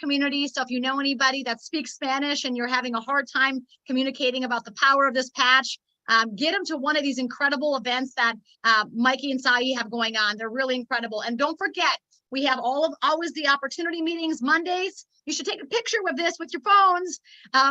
community. So if you know anybody that speaks Spanish and you're having a hard time communicating about the power of this patch, get them to one of these incredible events that Mikey and Sai have going on. They're really incredible. And don't forget, we have always the opportunity meetings Mondays. You should take a picture of this with your phones.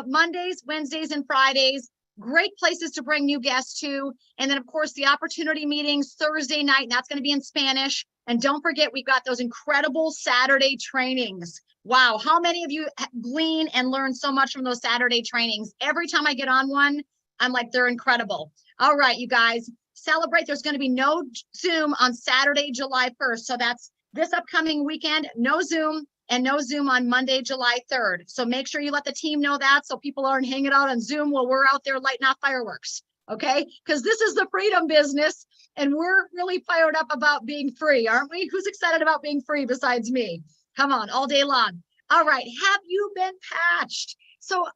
Mondays, Wednesdays, and Fridays. Great places to bring new guests to. And then, of course, the opportunity meetings Thursday night, and that's going to be in Spanish. And don't forget, we've got those incredible Saturday trainings. Wow, how many of you glean and learn so much from those Saturday trainings? Every time I get on one, I'm like, they're incredible. All right, you guys, celebrate. There's going to be no Zoom on Saturday, July 1st. So that's this upcoming weekend, no Zoom, and no Zoom on Monday, July 3rd. So make sure you let the team know that so people aren't hanging out on Zoom while we're out there lighting off fireworks, okay? Because this is the freedom business, and we're really fired up about being free, aren't we? Who's excited about being free besides me? Come on, all day long. All right, have you been patched? So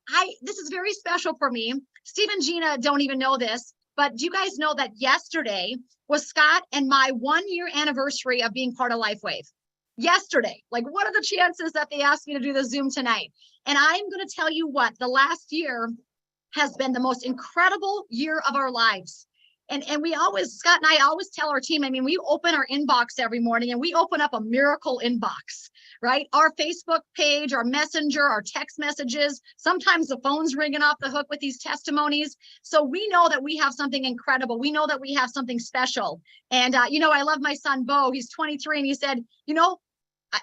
this is very special for me. Steve and Gina don't even know this, but do you guys know that yesterday was Scott and my 1-year anniversary of being part of LifeWave? Yesterday. Like, what are the chances that they asked me to do the Zoom tonight? And I'm going to tell you what, the last year has been the most incredible year of our lives. And we always, Scott and I always tell our team, I mean, we open our inbox every morning and we open up a miracle inbox, right? Our Facebook page, our messenger, our text messages, sometimes the phone's ringing off the hook with these testimonies. So we know that we have something incredible. We know that we have something special. And, you know, I love my son, Bo, he's 23, and he said, you know,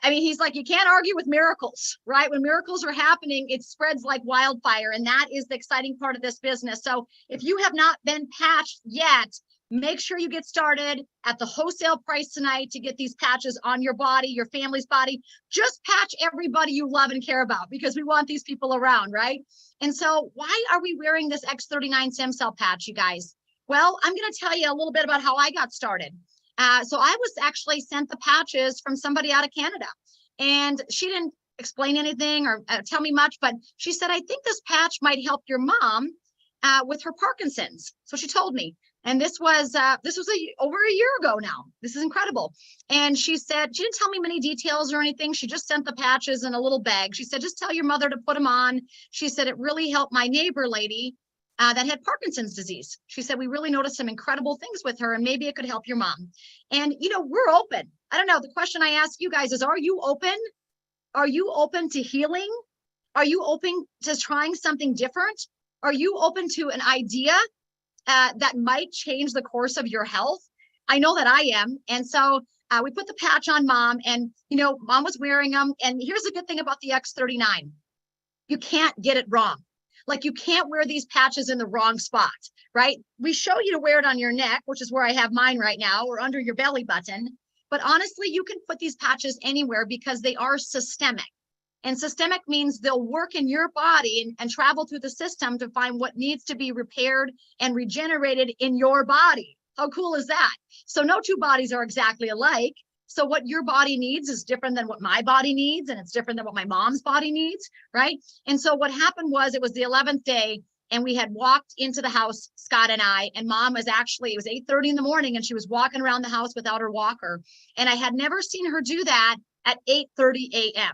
I mean, he's like, you can't argue with miracles, right? When miracles are happening, it spreads like wildfire. And that is the exciting part of this business. So if you have not been patched yet, make sure you get started at the wholesale price tonight to get these patches on your body, your family's body. Just patch everybody you love and care about, because we want these people around, right? And so why are we wearing this X39 stem cell patch, you guys? Well, I'm going to tell you a little bit about how I got started. So I was actually sent the patches from somebody out of Canada, and she didn't explain anything or tell me much, but she said, I think this patch might help your mom with her Parkinson's. So she told me, and this was over a year ago now. This is incredible. And she said, she didn't tell me many details or anything. She just sent the patches in a little bag. She said, just tell your mother to put them on. She said, it really helped my neighbor lady that had Parkinson's disease. She said, we really noticed some incredible things with her, and maybe it could help your mom. And, you know, we're open. I don't know. The question I ask you guys is, are you open? Are you open to healing? Are you open to trying something different? Are you open to an idea that might change the course of your health? I know that I am. And so we put the patch on mom, and, you know, mom was wearing them. And here's the good thing about the X39. You can't get it wrong. Like, you can't wear these patches in the wrong spot, right? We show you to wear it on your neck, which is where I have mine right now, or under your belly button. But honestly, you can put these patches anywhere because they are systemic. And systemic means they'll work in your body and travel through the system to find what needs to be repaired and regenerated in your body. How cool is that? So no two bodies are exactly alike. So what your body needs is different than what my body needs, and it's different than what my mom's body needs, right? And so what happened was, it was the 11th day, and we had walked into the house, Scott and I, and mom was actually, it was 8:30 in the morning, and she was walking around the house without her walker. And I had never seen her do that at 8:30 a.m.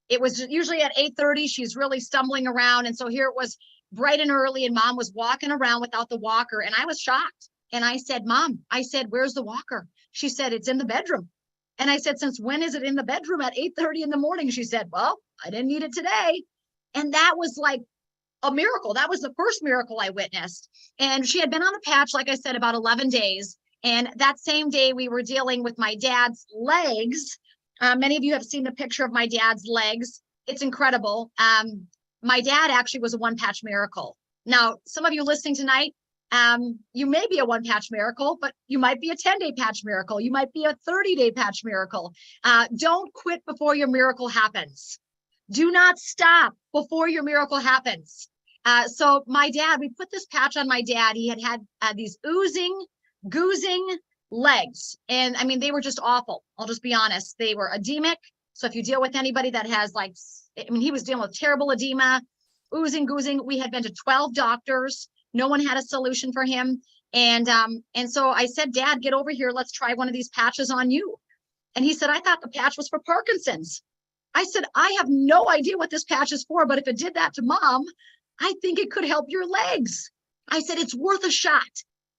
It was usually at 8:30, she's really stumbling around. And so here it was bright and early, and mom was walking around without the walker. And I was shocked. And I said, Mom, I said, where's the walker? She said, it's in the bedroom. And I said, since when is it in the bedroom at 8:30 in the morning? She said, well, I didn't need it today. And that was like a miracle. That was the first miracle I witnessed. And she had been on the patch, like I said, about 11 days. And that same day we were dealing with my dad's legs. Many of you have seen the picture of my dad's legs. It's incredible. My dad actually was a one-patch miracle. Now, some of you listening tonight, you may be a one-patch miracle, but you might be a 10-day patch miracle. You might be a 30-day patch miracle. Don't quit before your miracle happens. Do not stop before your miracle happens. So my dad, we put this patch on my dad. He had these goozing legs. And I mean, they were just awful. I'll just be honest. They were edemic. So if you deal with anybody that has, like, I mean, he was dealing with terrible edema, goozing. We had been to 12 doctors. No one had a solution for him. And so I said, Dad, get over here. Let's try one of these patches on you. And he said, I thought the patch was for Parkinson's. I said, I have no idea what this patch is for, but if it did that to mom, I think it could help your legs. I said, it's worth a shot.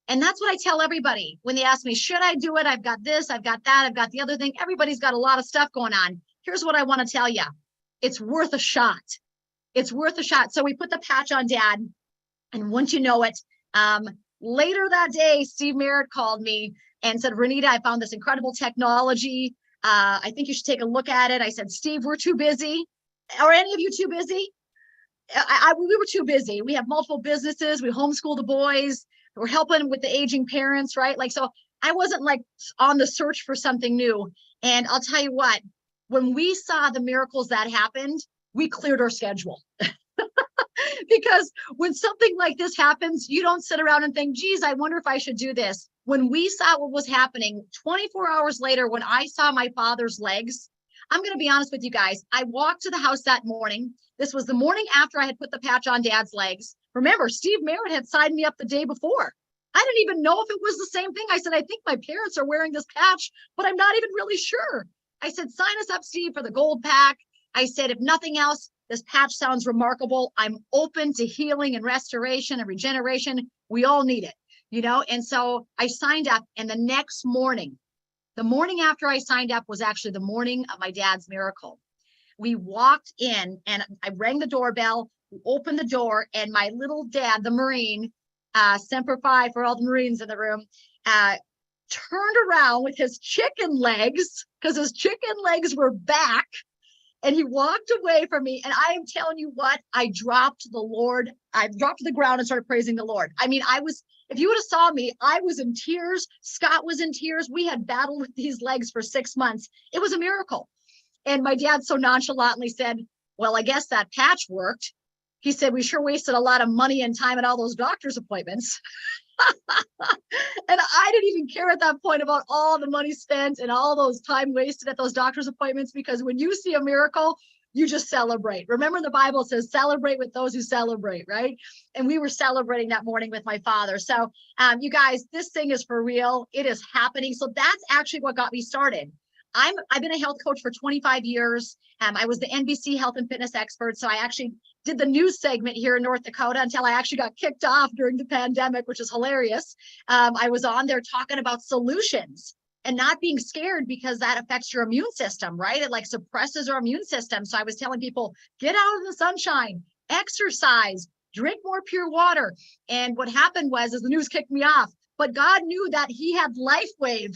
And that's what I tell everybody when they ask me, should I do it? I've got this, I've got that, I've got the other thing. Everybody's got a lot of stuff going on. Here's what I want to tell you. It's worth a shot. It's worth a shot. So we put the patch on Dad. And once you know it, later that day, Steve Merritt called me and said, Renita, I found this incredible technology. I think you should take a look at it. I said, Steve, we're too busy. Are any of you too busy? We were too busy. We have multiple businesses. We homeschool the boys. We're helping with the aging parents, right? Like, so I wasn't like on the search for something new. And I'll tell you what, when we saw the miracles that happened, we cleared our schedule. Because when something like this happens, you don't sit around and think, geez, I wonder if I should do this. When we saw what was happening 24 hours later, when I saw my father's legs, I'm going to be honest with you guys. I walked to the house that morning. This was the morning after I had put the patch on Dad's legs. Remember, Steve Merritt had signed me up the day before. I didn't even know if it was the same thing. I said, I think my parents are wearing this patch, but I'm not even really sure. I said, sign us up, Steve, for the gold pack. I said, if nothing else, this patch sounds remarkable. I'm open to healing and restoration and regeneration. We all need it, you know? And so I signed up, and the next morning, the morning after I signed up was actually the morning of my dad's miracle. We walked in and I rang the doorbell, opened the door, and my little dad, the Marine, Semper Fi for all the Marines in the room, turned around with his chicken legs, because his chicken legs were back. And he walked away from me. And I am telling you what, I dropped to the ground and started praising the Lord. I mean, if you would have saw me, I was in tears. Scott was in tears. We had battled with these legs for 6 months. It was a miracle. And my dad so nonchalantly said, well, I guess that patch worked. He said, we sure wasted a lot of money and time at all those doctor's appointments. And I didn't even care at that point about all the money spent and all those time wasted at those doctor's appointments, because when you see a miracle, you just celebrate. Remember, the Bible says, celebrate with those who celebrate, right? And we were celebrating that morning with my father. So you guys, this thing is for real. It is happening. So that's actually what got me started. I've been a health coach for 25 years. I was the NBC health and fitness expert. So I actually did the news segment here in North Dakota until I actually got kicked off during the pandemic, which is hilarious. I was on there talking about solutions and not being scared, because that affects your immune system, right? It like suppresses our immune system. So I was telling people, get out in the sunshine, exercise, drink more pure water. And what happened was, as the news kicked me off, but God knew that he had LifeWave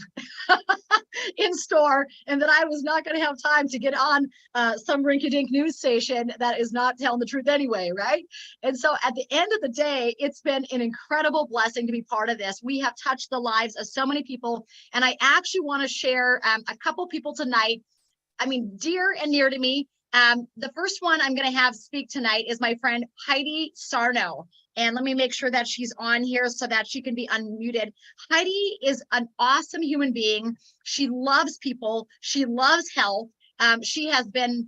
in store, and that I was not going to have time to get on some rinky-dink news station that is not telling the truth anyway, right? And so at the end of the day, it's been an incredible blessing to be part of this. We have touched the lives of so many people, and I actually want to share a couple people tonight, I mean, dear and near to me. The first one I'm going to have speak tonight is my friend Heidi Sarno. And let me make sure that she's on here so that she can be unmuted. Heidi is an awesome human being. She loves people. She loves health. She has been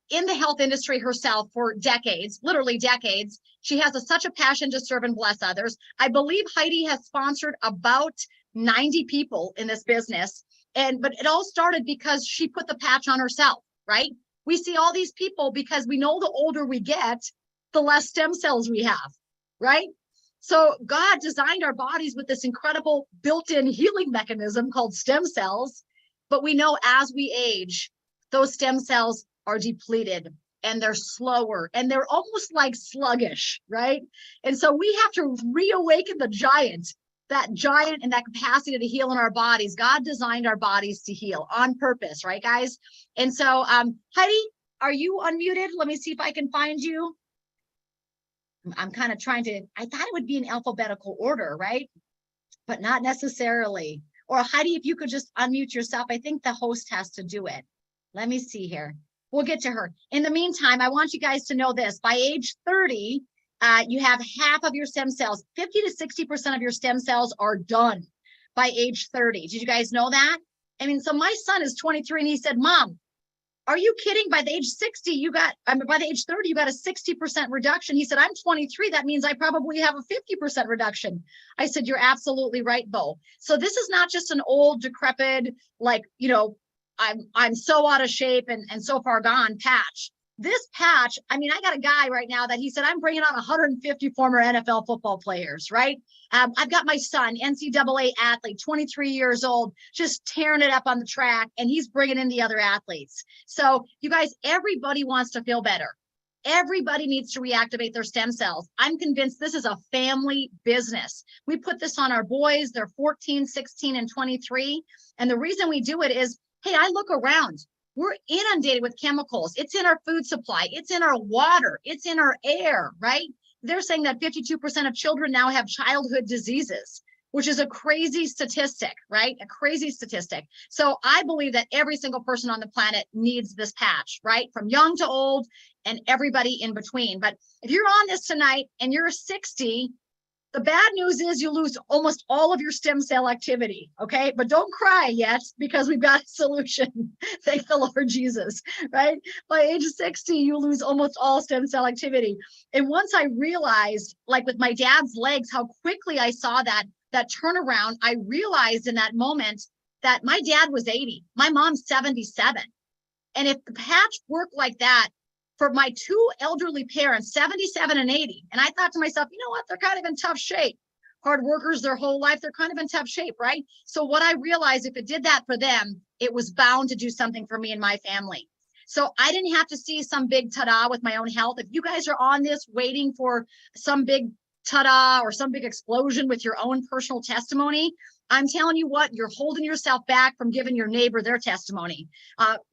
in the health industry herself for decades, literally decades. She has such a passion to serve and bless others. I believe Heidi has sponsored about 90 people in this business. But it all started because she put the patch on herself, right? We see all these people because we know the older we get, the less stem cells we have. Right? So God designed our bodies with this incredible built-in healing mechanism called stem cells. But we know as we age, those stem cells are depleted and they're slower and they're almost like sluggish, right? And so we have to reawaken that giant and that capacity to heal in our bodies. God designed our bodies to heal on purpose, right, guys? And so, Heidi, are you unmuted? Let me see if I can find you. I'm kind of trying to, I thought it would be in alphabetical order, right? But not necessarily. Or Heidi, if you could just unmute yourself. I think the host has to do it. Let me see here. We'll get to her. In the meantime, I want you guys to know this. By age 30, you have half of your stem cells. 50 to 60% of your stem cells are done by age 30. Did you guys know that? I mean, so my son is 23 and he said, Mom, are you kidding? By the age 60, by the age 30, you got a 60% reduction. He said, I'm 23. That means I probably have a 50% reduction. I said, you're absolutely right, Bo. So this is not just an old, decrepit, like, I'm so out of shape and so far gone patch. This patch, I mean, I got a guy right now that he said, I'm bringing on 150 former NFL football players, right? I've got my son, NCAA athlete, 23 years old, just tearing it up on the track, and he's bringing in the other athletes. So you guys, everybody wants to feel better. Everybody needs to reactivate their stem cells. I'm convinced this is a family business. We put this on our boys. They're 14, 16, and 23. And the reason we do it is, hey, I look around. We're inundated with chemicals. It's in our food supply. It's in our water. It's in our air, right? They're saying that 52% of children now have childhood diseases, which is a crazy statistic, right? A crazy statistic. So I believe that every single person on the planet needs this patch, right? From young to old and everybody in between. But if you're on this tonight and you're 60, the bad news is you lose almost all of your stem cell activity, okay? But don't cry yet, because we've got a solution. Thank the Lord Jesus, right? By age 60, you lose almost all stem cell activity. And once I realized, like with my dad's legs, how quickly I saw that turnaround, I realized in that moment that my dad was 80, my mom's 77. And if the patch worked like that, for my two elderly parents, 77 and 80. And I thought to myself, you know what? They're kind of in tough shape. Hard workers their whole life. They're kind of in tough shape, right? So what I realized, if it did that for them, it was bound to do something for me and my family. So I didn't have to see some big ta-da with my own health. If you guys are on this waiting for some big ta-da or some big explosion with your own personal testimony, I'm telling you what, you're holding yourself back from giving your neighbor their testimony.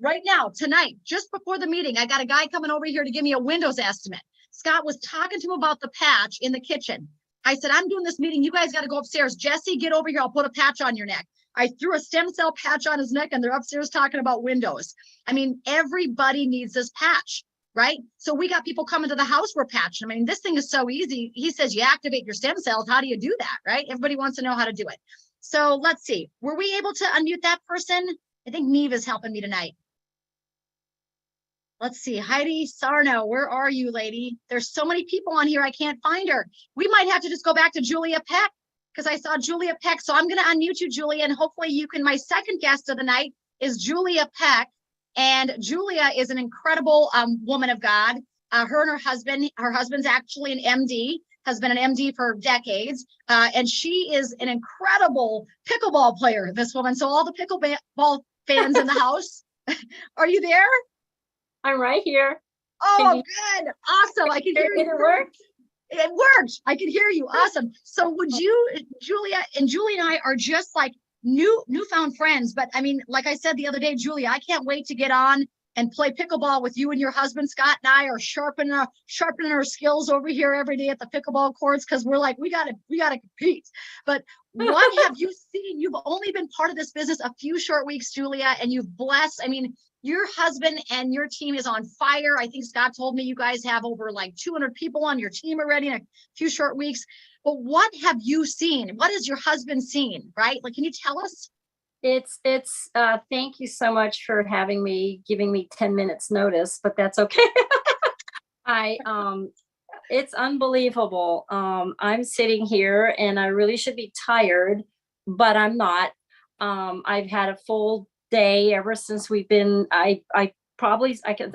Right now, tonight, just before the meeting, I got a guy coming over here to give me a Windows estimate. Scott was talking to him about the patch in the kitchen. I said, I'm doing this meeting. You guys got to go upstairs. Jesse, get over here. I'll put a patch on your neck. I threw a stem cell patch on his neck, and they're upstairs talking about Windows. I mean, everybody needs this patch, right? So we got people coming to the house we're patching. I mean, this thing is so easy. He says, you activate your stem cells. How do you do that, right? Everybody wants to know how to do it. So let's see. Were we able to unmute that person? I think Neve is helping me tonight. Let's see. Heidi Sarno, where are you, lady? There's so many people on here. I can't find her. We might have to just go back to Julia Peck, because I saw Julia Peck. So I'm going to unmute you, Julia, and hopefully you can. My second guest of the night is Julia Peck. And Julia is an incredible woman of God. Her and her husband's actually an MD. Has been an MD for decades, and she is an incredible pickleball player, this woman. So all the pickleball fans in the house, are you there? I'm right here. Oh, good. Awesome. I can hear you. It worked? It worked. I can hear you. Awesome. So would you, Julia, and Julie and I are just like newfound friends. But I mean, like I said the other day, Julia, I can't wait to get on and play pickleball with you and your husband. Scott and I are sharpening our skills over here every day at the pickleball courts, because we're like, we gotta compete. But what have you seen? You've only been part of this business a few short weeks, Julia, and you've blessed. I mean, your husband and your team is on fire. I think Scott told me you guys have over like 200 people on your team already in a few short weeks. But what have you seen? What has your husband seen, right? Like, can you tell us? It's thank you so much for having me, giving me 10 minutes notice, but that's okay. It's unbelievable. I'm sitting here and I really should be tired, but I'm not. I've had a full day ever since we've been, I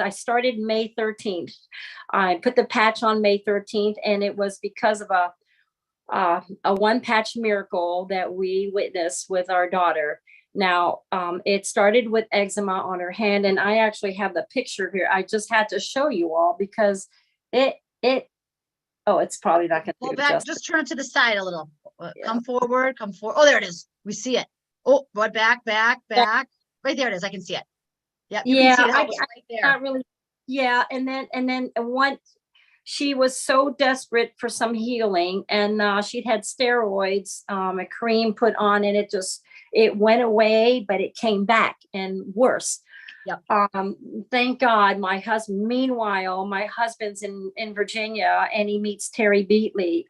started May 13th. I put the patch on May 13th, and it was because of a one patch miracle that we witnessed with our daughter. Now, it started with eczema on her hand, and I actually have the picture here. I just had to show you all because it's probably not going to do back, justice. just turn it to the side a little. Yeah. Come forward. Oh, there it is. We see it. Oh, but back. Right there it is. I can see it. Yeah, you can see it. Right there. Not really. Yeah, and then once she was so desperate for some healing, and she'd had steroids, a cream put on, and it went away, but it came back and worse. Yep. Thank God meanwhile, my husband's in Virginia, and he meets Terry Beatley.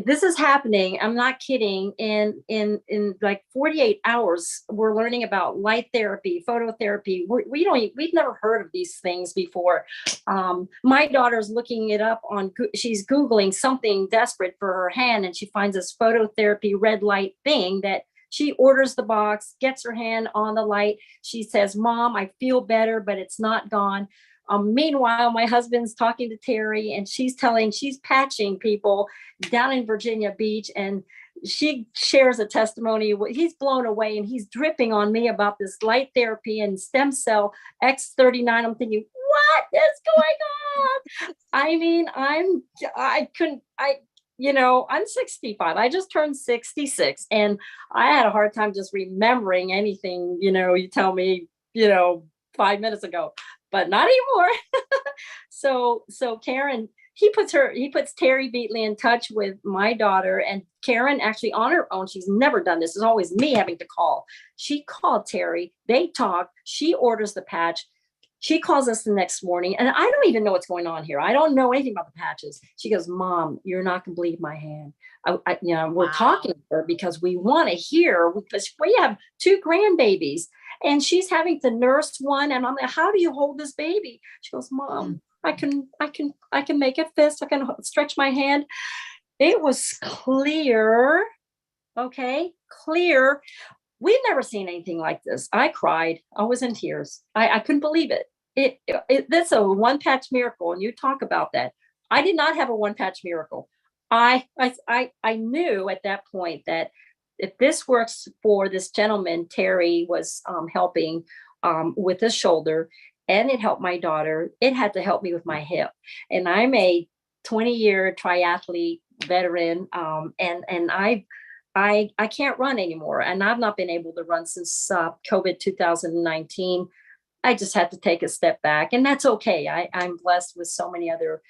This is happening. I'm not kidding. In like 48 hours, we're learning about light therapy, phototherapy. We've never heard of these things before. My daughter's looking it up she's Googling something desperate for her hand, and she finds this phototherapy red light thing that She orders the box, gets her hand on the light. She says, Mom, I feel better, but it's not gone. Meanwhile, my husband's talking to Terry, and she's patching people down in Virginia Beach. And she shares a testimony. He's blown away, and he's dripping on me about this light therapy and stem cell X39. I'm thinking, what is going on? I mean, I'm 65. I just turned 66, and I had a hard time just remembering anything, you tell me, 5 minutes ago, but not anymore. So Karen, he puts Terry Beatley in touch with my daughter, and Karen actually on her own, she's never done this. It's always me having to call. She called Terry, they talked, she orders the patch. She calls us the next morning, and I don't even know what's going on here. I don't know anything about the patches. She goes, Mom, you're not going to believe my hand. We're talking to her because we want to hear, because we have 2 grandbabies, and she's having to nurse one. And I'm like, how do you hold this baby? She goes, Mom, I can make a fist. I can stretch my hand. It was clear. Okay. Clear. We've never seen anything like this. I cried. I was in tears. I couldn't believe it. That's a one patch miracle. And you talk about that. I did not have a one patch miracle. I knew at that point that if this works for this gentleman, Terry was helping with his shoulder, and it helped my daughter, it had to help me with my hip. And I'm a 20-year triathlete veteran. And I can't run anymore. And I've not been able to run since COVID 2019. I just had to take a step back, and that's okay. I'm blessed with so many other,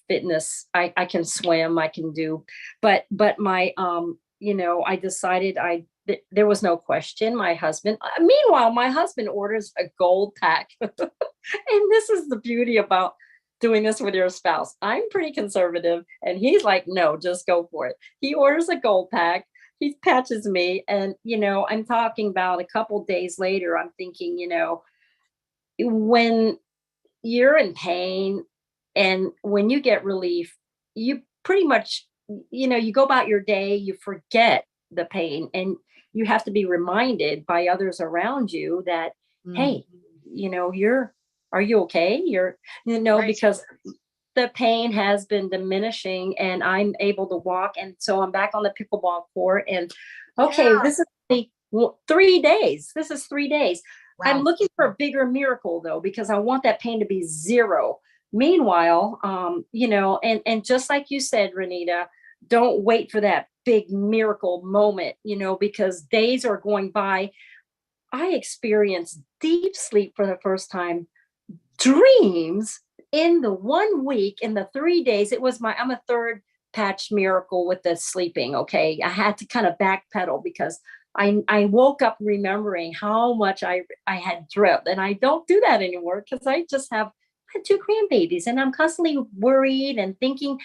fitness. I can swim, I can do, but my, I decided there was no question. Meanwhile, my husband orders a gold pack. And this is the beauty about doing this with your spouse. I'm pretty conservative, and he's like, no, just go for it. He orders a gold pack. He patches me, and I'm talking about a couple days later, I'm thinking, when you're in pain and when you get relief, you pretty much, you go about your day, you forget the pain, and you have to be reminded by others around you that, hey, are you okay? Right. Because the pain has been diminishing, and I'm able to walk. And so I'm back on the pickleball court, and okay, Yeah. this is 3 days. This is 3 days. Wow. I'm looking for a bigger miracle though, because I want that pain to be 0. Meanwhile, and just like you said, Renita, don't wait for that big miracle moment, because days are going by. I experienced deep sleep for the first time, dreams in the 1 week, in the 3 days. I'm a third patch miracle with the sleeping. Okay. I had to kind of backpedal because I woke up remembering how much I had dreamt, and I don't do that anymore because I just had 2 grandbabies, and I'm constantly worried and thinking.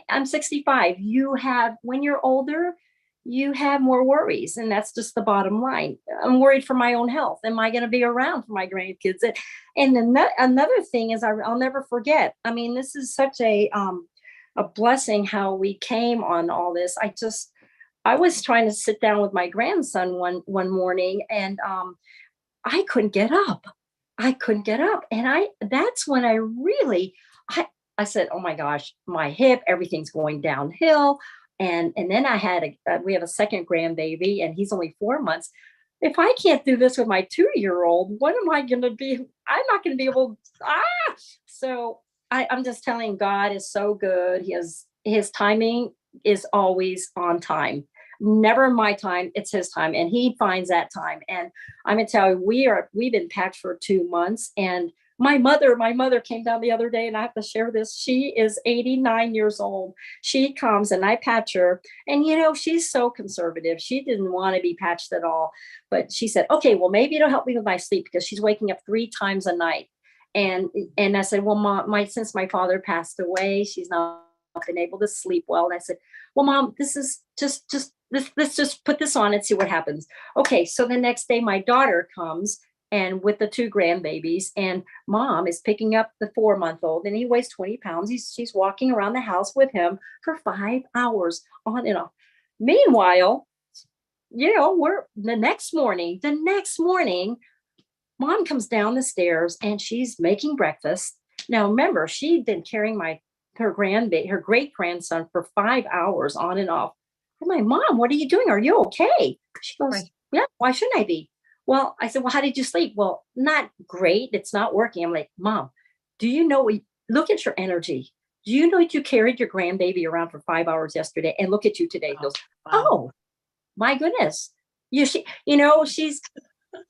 I'm 65. When you're older, you have more worries, and that's just the bottom line. I'm worried for my own health. Am I going to be around for my grandkids? And another thing is, I'll never forget. I mean, this is such a blessing how we came on all this. I was trying to sit down with my grandson one morning, and I couldn't get up. And that's when I said, oh my gosh, my hip, everything's going downhill. And then we have a second grandbaby, and he's only 4 months. If I can't do this with my 2-year-old, what am I going to be? I'm not going to be able. So I'm just telling, God is so good. His timing is always on time. Never my time, it's his time, and he finds that time. And I'm gonna tell you, we've been patched for 2 months, and my mother came down the other day, and I have to share this. She is 89 years old. She comes, and I patch her, and she's so conservative. She didn't want to be patched at all, but she said, okay, well, maybe it'll help me with my sleep, because she's waking up 3 times a night. And I said, well, Mom, since my father passed away, she's not been able to sleep well. And I said, well, Mom, this is let's just put this on and see what happens. Okay. So the next day my daughter comes, and with the 2 grandbabies, and Mom is picking up the 4-month-old, and he weighs 20 pounds. She's walking around the house with him for 5 hours on and off. Meanwhile, we're the next morning, mom comes down the stairs and she's making breakfast. Now, remember, she'd been carrying her great grandson for 5 hours on and off. I'm like, Mom, what are you doing? Are you okay? She goes, Right. Yeah, why shouldn't I be? Well, I said, Well, how did you sleep? Well, not great. It's not working. I'm like, Mom, do you know, look at your energy. Do you know that you carried your grandbaby around for 5 hours yesterday? And look at you today. He goes, Wow. Oh, my goodness. She's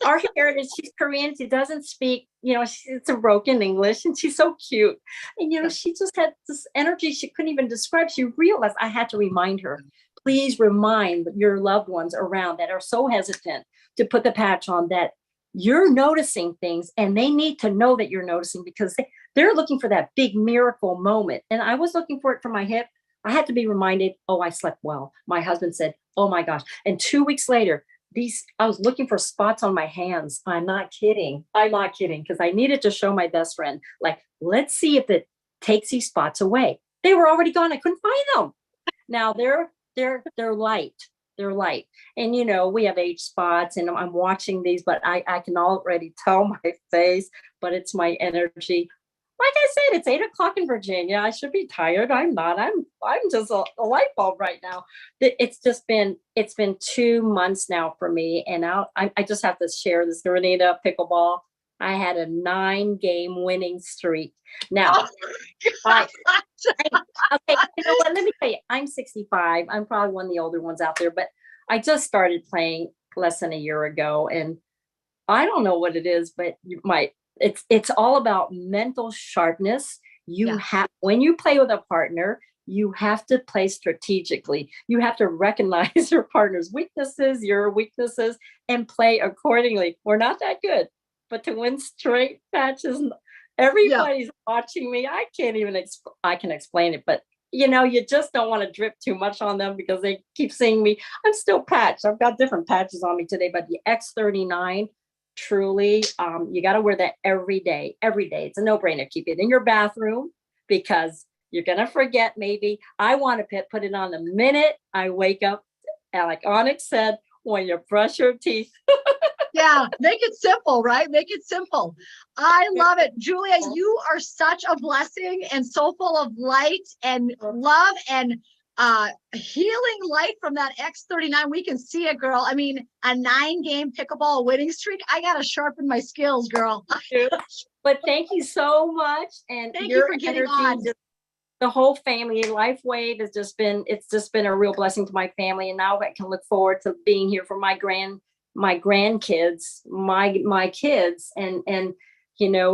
our heritage. She's Korean. She doesn't speak, it's a broken English, and she's so cute. And, Yeah. she just had this energy she couldn't even describe. She realized I had to remind her, please remind your loved ones around that are so hesitant to put the patch on, that you're noticing things and they need to know that you're noticing, because they're looking for that big miracle moment. And I was looking for it for my hip. I had to be reminded, oh, I slept well. My husband said, oh my gosh. And 2 weeks later, I was looking for spots on my hands. I'm not kidding. I'm not kidding. Because I needed to show my best friend, like, let's see if it takes these spots away. They were already gone. I couldn't find them. Now they're light. They're light. And we have age spots, and I'm watching these, but I can already tell my face, but it's my energy. Like I said, it's 8 o'clock in Virginia. I should be tired. I'm not. I'm just a light bulb right now. It's been 2 months now for me, and I just have to share this. Grenada pickleball. I had a 9-game winning streak. Now, I, okay, you know what? Let me tell you, I'm 65. I'm probably one of the older ones out there, but I just started playing less than a year ago, and I don't know what it is, but it's all about mental sharpness. Yeah. When you play with a partner, you have to play strategically. You have to recognize your partner's weaknesses, your weaknesses, and play accordingly. We're not that good, but to win straight matches, everybody's watching me. I can't even I can explain it, but you just don't want to drip too much on them, because they keep seeing me. I'm still patched. I've got different patches on me today, but the X39, truly, you got to wear that every day. It's a no-brainer. Keep it in your bathroom, because you're gonna forget. Maybe I want to put it on the minute I wake up, and like Onyx said, when you brush your teeth. Yeah, make it simple, right? Make it simple. I love it. Julia, you are such a blessing, and so full of light and love and healing light from that X39. We can see it, girl. I mean, a 9-game pickleball winning streak. I gotta sharpen my skills, girl. But thank you so much. And Thank you for getting on. The whole family, Life Wave has just been a real blessing to my family. And now I can look forward to being here for my grandkids, my kids, and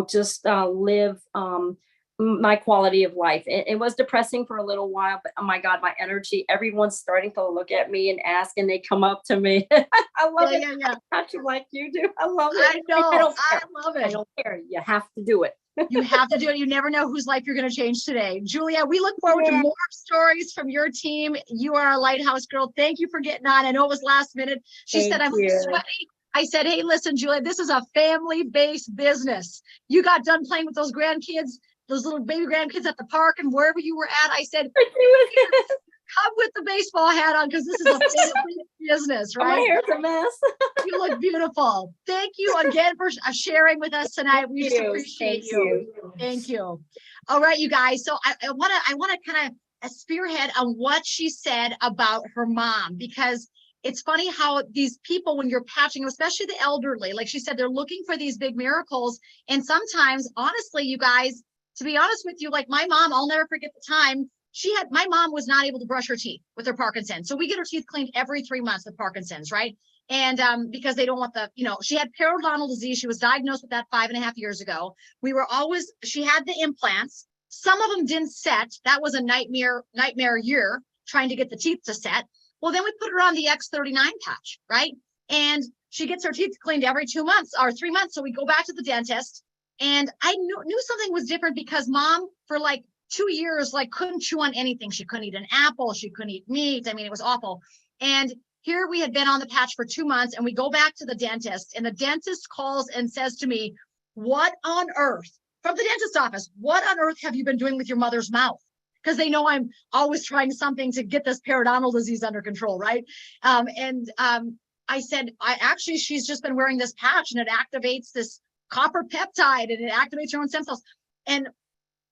just live my quality of life. It was depressing for a little while, but oh my God, my energy, everyone's starting to look at me and ask, and they come up to me. I love it. Yeah. Not you like you do. I love it. I know. I love it. I don't care. You have to do it. You have to do it. You never know whose life you're going to change today. Julia, we look forward to more stories from your team. You are a lighthouse girl. Thank you for getting on. I know it was last minute. She said, I'm sweaty. I said, hey, listen, Julia, this is a family-based business. You got done playing with those grandkids, those little baby grandkids at the park and wherever you were at. I said, come with the baseball hat on, because this is a family business, right? My hair's a mess. You look beautiful. Thank you again for sharing with us tonight. We just appreciate you. Thank you. All right, you guys. So I want to kind of spearhead on what she said about her mom, because it's funny how these people, when you're patching, especially the elderly, like she said, they're looking for these big miracles. And sometimes, honestly, you guys, to be honest with you, like my mom, I'll never forget the time my mom was not able to brush her teeth with her Parkinson's. So we get her teeth cleaned every 3 months with Parkinson's, right? And because they don't want she had periodontal disease. She was diagnosed with that 5.5 years ago. She had the implants. Some of them didn't set. That was a nightmare year trying to get the teeth to set. Well, then we put her on the X39 patch, right? And she gets her teeth cleaned every 2 months or 3 months. So we go back to the dentist, and I knew something was different, because mom, for like 2 years, like couldn't chew on anything. She couldn't eat an apple. She couldn't eat meat. I mean, it was awful. And here we had been on the patch for 2 months, and we go back to the dentist, and the dentist calls and says to me, what on earth, from the dentist office, what on earth have you been doing with your mother's mouth? because they know I'm always trying something to get this periodontal disease under control, right? I said, she's just been wearing this patch and it activates this copper peptide and it activates your own stem cells. And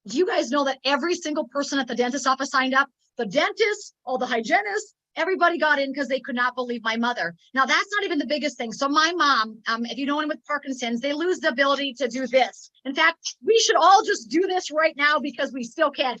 do you guys know that every single person at the dentist's office signed up? The dentist, all the hygienists, everybody got in because they could not believe my mother. Now, that's not even the biggest thing. So my mom, if you know anyone with Parkinson's, they lose the ability to do this. In fact, we should all just do this right now because we still can.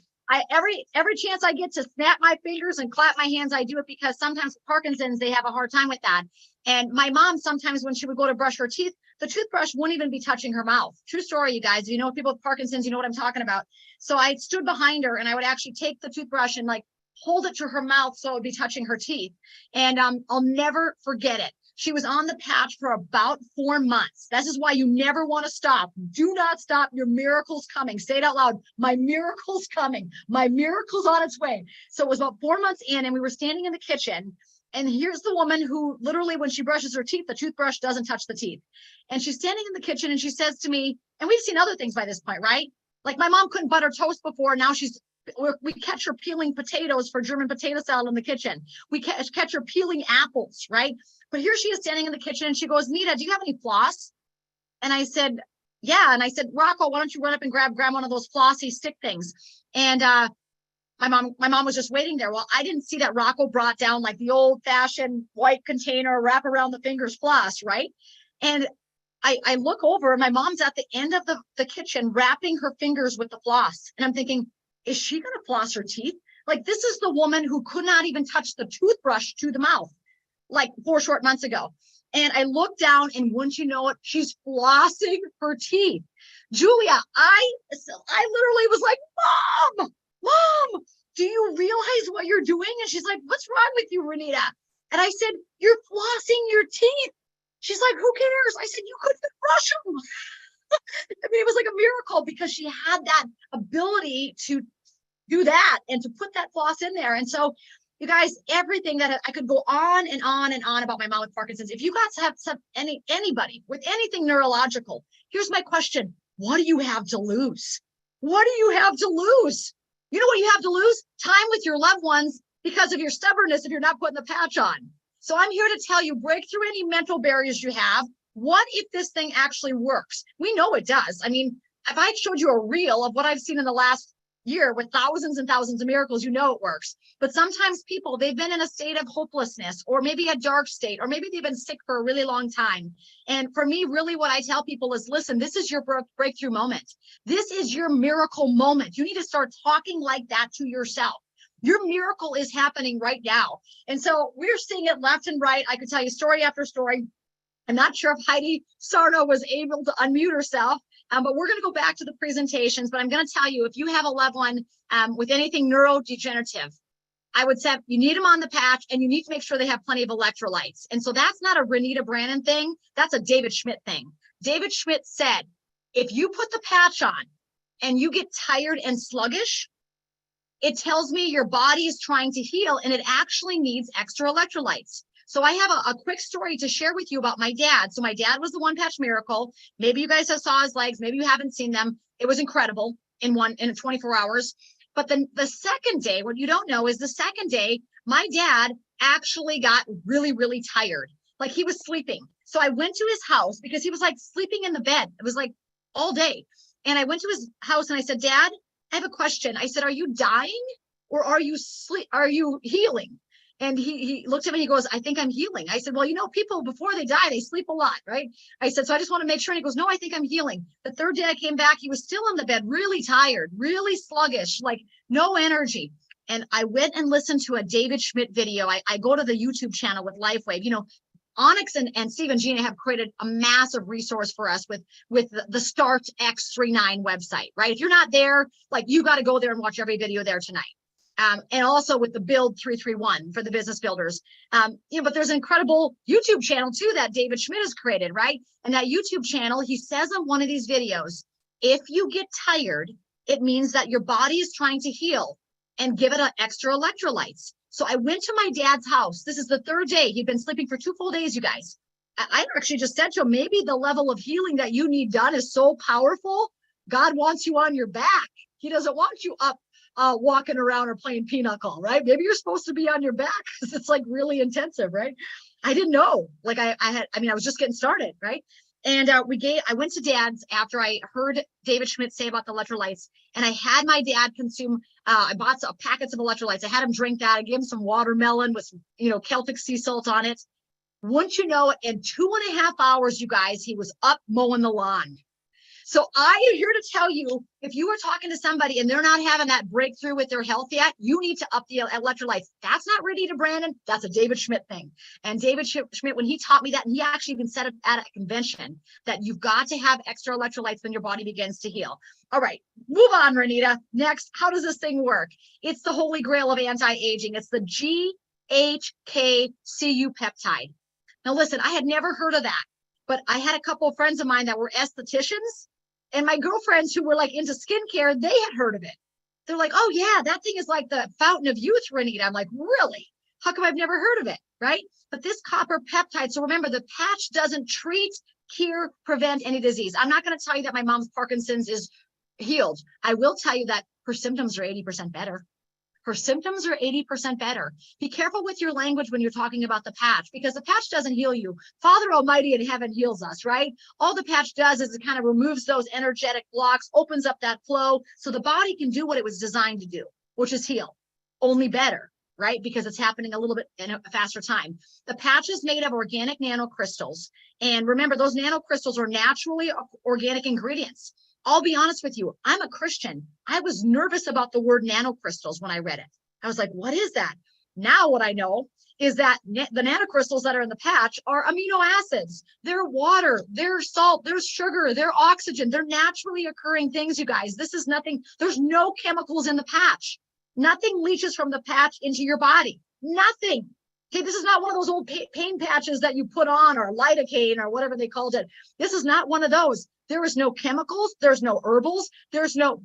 Every chance I get to snap my fingers and clap my hands, I do it, because sometimes with Parkinson's, they have a hard time with that. And my mom, sometimes when she would go to brush her teeth, the toothbrush wouldn't even be touching her mouth. True story, you guys. You know, people with Parkinson's, you know what I'm talking about. So I stood behind her and I would actually take the toothbrush and like hold it to her mouth so it would be touching her teeth. And I'll never forget it. She was on the patch for about 4 months. This is why you never want to stop. Do not stop. Your miracle's coming. Say it out loud. My miracle's coming. My miracle's on its way. So it was about 4 months in, and we were standing in the kitchen. And here's the woman who literally, when she brushes her teeth, the toothbrush doesn't touch the teeth. And she's standing in the kitchen and she says to me, and we've seen other things by this point, right? Like my mom couldn't butter toast before. Now we catch her peeling potatoes for German potato salad in the kitchen. We catch her peeling apples, right? But here she is standing in the kitchen and she goes, Nita, do you have any floss? And I said, yeah. And I said, Rocco, why don't you run up and grab one of those flossy stick things? And my mom was just waiting there. Well, I didn't see that Rocco brought down like the old fashioned white container, wrap around the fingers floss, right? And I look over and my mom's at the end of the kitchen wrapping her fingers with the floss. And I'm thinking, is she going to floss her teeth? Like, this is the woman who could not even touch the toothbrush to the mouth like 4 short months ago. And I looked down and wouldn't you know it, she's flossing her teeth. Julia, I literally was like, Mom, do you realize what you're doing? And she's like, what's wrong with you, Renita? And I said, you're flossing your teeth. She's like, who cares? I said, you couldn't brush them. I mean, it was like a miracle because she had that ability to do that and to put that floss in there. And so, you guys, everything that I could go on and on and on about my mom with Parkinson's. If you guys have anybody with anything neurological, here's my question. What do you have to lose? What do you have to lose? You know what you have to lose? Time with your loved ones because of your stubbornness if you're not putting the patch on. So I'm here to tell you, break through any mental barriers you have. What if this thing actually works? We know it does. I mean, if I showed you a reel of what I've seen in the last year with thousands and thousands of miracles, you know it works. But sometimes people, they've been in a state of hopelessness or maybe a dark state, or maybe they've been sick for a really long time. And for me, really what I tell people is, listen, this is your breakthrough moment. This is your miracle moment. You need to start talking like that to yourself. Your miracle is happening right now. And so we're seeing it left and right. I could tell you story after story. I'm not sure if Heidi Sarno was able to unmute herself, but we're going to go back to the presentations. But I'm going to tell you, if you have a loved one with anything neurodegenerative, I would say you need them on the patch and you need to make sure they have plenty of electrolytes. And so that's not a Renita Brannon thing. That's a David Schmidt thing. David Schmidt said, if you put the patch on and you get tired and sluggish, it tells me your body is trying to heal and it actually needs extra electrolytes. So I have a quick story to share with you about my dad. So my dad was the one patch miracle. Maybe you guys have saw his legs. Maybe you haven't seen them. It was incredible in 24 hours. But then the second day, what you don't know is the second day, my dad actually got really, really tired. Like he was sleeping. So I went to his house because he was like sleeping in the bed. It was like all day. And I went to his house and I said, Dad, I have a question. I said, are you dying or are you healing? And he looked at me, he goes, I think I'm healing. I said, well, you know, people before they die, they sleep a lot, right? I said, so I just want to make sure. And he goes, no, I think I'm healing. The third day I came back, he was still in the bed, really tired, really sluggish, like no energy. And I went and listened to a David Schmidt video. I go to the YouTube channel with LifeWave. You know, Onyx and Steve and Gina have created a massive resource for us with the Start X39 website, right? If you're not there, like you got to go there and watch every video there tonight. And also with the Build 331 for the business builders. You know, but there's an incredible YouTube channel too that David Schmidt has created, right? And that YouTube channel, he says on one of these videos, if you get tired, it means that your body is trying to heal and give it extra electrolytes. So I went to my dad's house. This is the third day. He'd been sleeping for 2 full days, you guys. I actually just said to him, maybe the level of healing that you need done is so powerful. God wants you on your back. He doesn't want you up walking around or playing pinochle, right? Maybe you're supposed to be on your back because it's like really intensive, right? I didn't know. Like I was just getting started, right? And I went to Dad's after I heard David Schmidt say about the electrolytes, and I had my dad consume. I bought some packets of electrolytes. I had him drink that. I gave him some watermelon with some, Celtic sea salt on it. Wouldn't you know it, in 2.5 hours, you guys, he was up mowing the lawn. So I am here to tell you, if you are talking to somebody and they're not having that breakthrough with their health yet, you need to up the electrolytes. That's not Renita Brandon. That's a David Schmidt thing. And David Schmidt, when he taught me that, and he actually even said it at a convention, that you've got to have extra electrolytes when your body begins to heal. All right, move on, Renita. Next, how does this thing work? It's the holy grail of anti-aging. It's the GHKCU peptide. Now, listen, I had never heard of that, but I had a couple of friends of mine that were estheticians. And my girlfriends who were like into skincare, they had heard of it. They're like, oh yeah, that thing is like the fountain of youth, Renita. I'm like, really? How come I've never heard of it, right? But this copper peptide, so remember, the patch doesn't treat, cure, prevent any disease. I'm not going to tell you that my mom's Parkinson's is healed. I will tell you that her symptoms are 80% better. Her symptoms are 80% better. Be careful with your language when you're talking about the patch, because the patch doesn't heal you. Father Almighty in heaven heals us, right? All the patch does is it kind of removes those energetic blocks, opens up that flow so the body can do what it was designed to do, which is heal. Only better, right? Because it's happening a little bit in a faster time. The patch is made of organic nanocrystals. And remember, those nanocrystals are naturally organic ingredients. I'll be honest with you, I'm a Christian. I was nervous about the word nanocrystals when I read it. I was like, what is that? Now what I know is that the nanocrystals that are in the patch are amino acids. They're water, they're salt, there's sugar, they're oxygen. They're naturally occurring things, you guys. This is nothing, there's no chemicals in the patch. Nothing leaches from the patch into your body. Nothing. Okay, this is not one of those old pain patches that you put on, or lidocaine or whatever they called it. This is not one of those. There is no chemicals. There's no herbals. There's no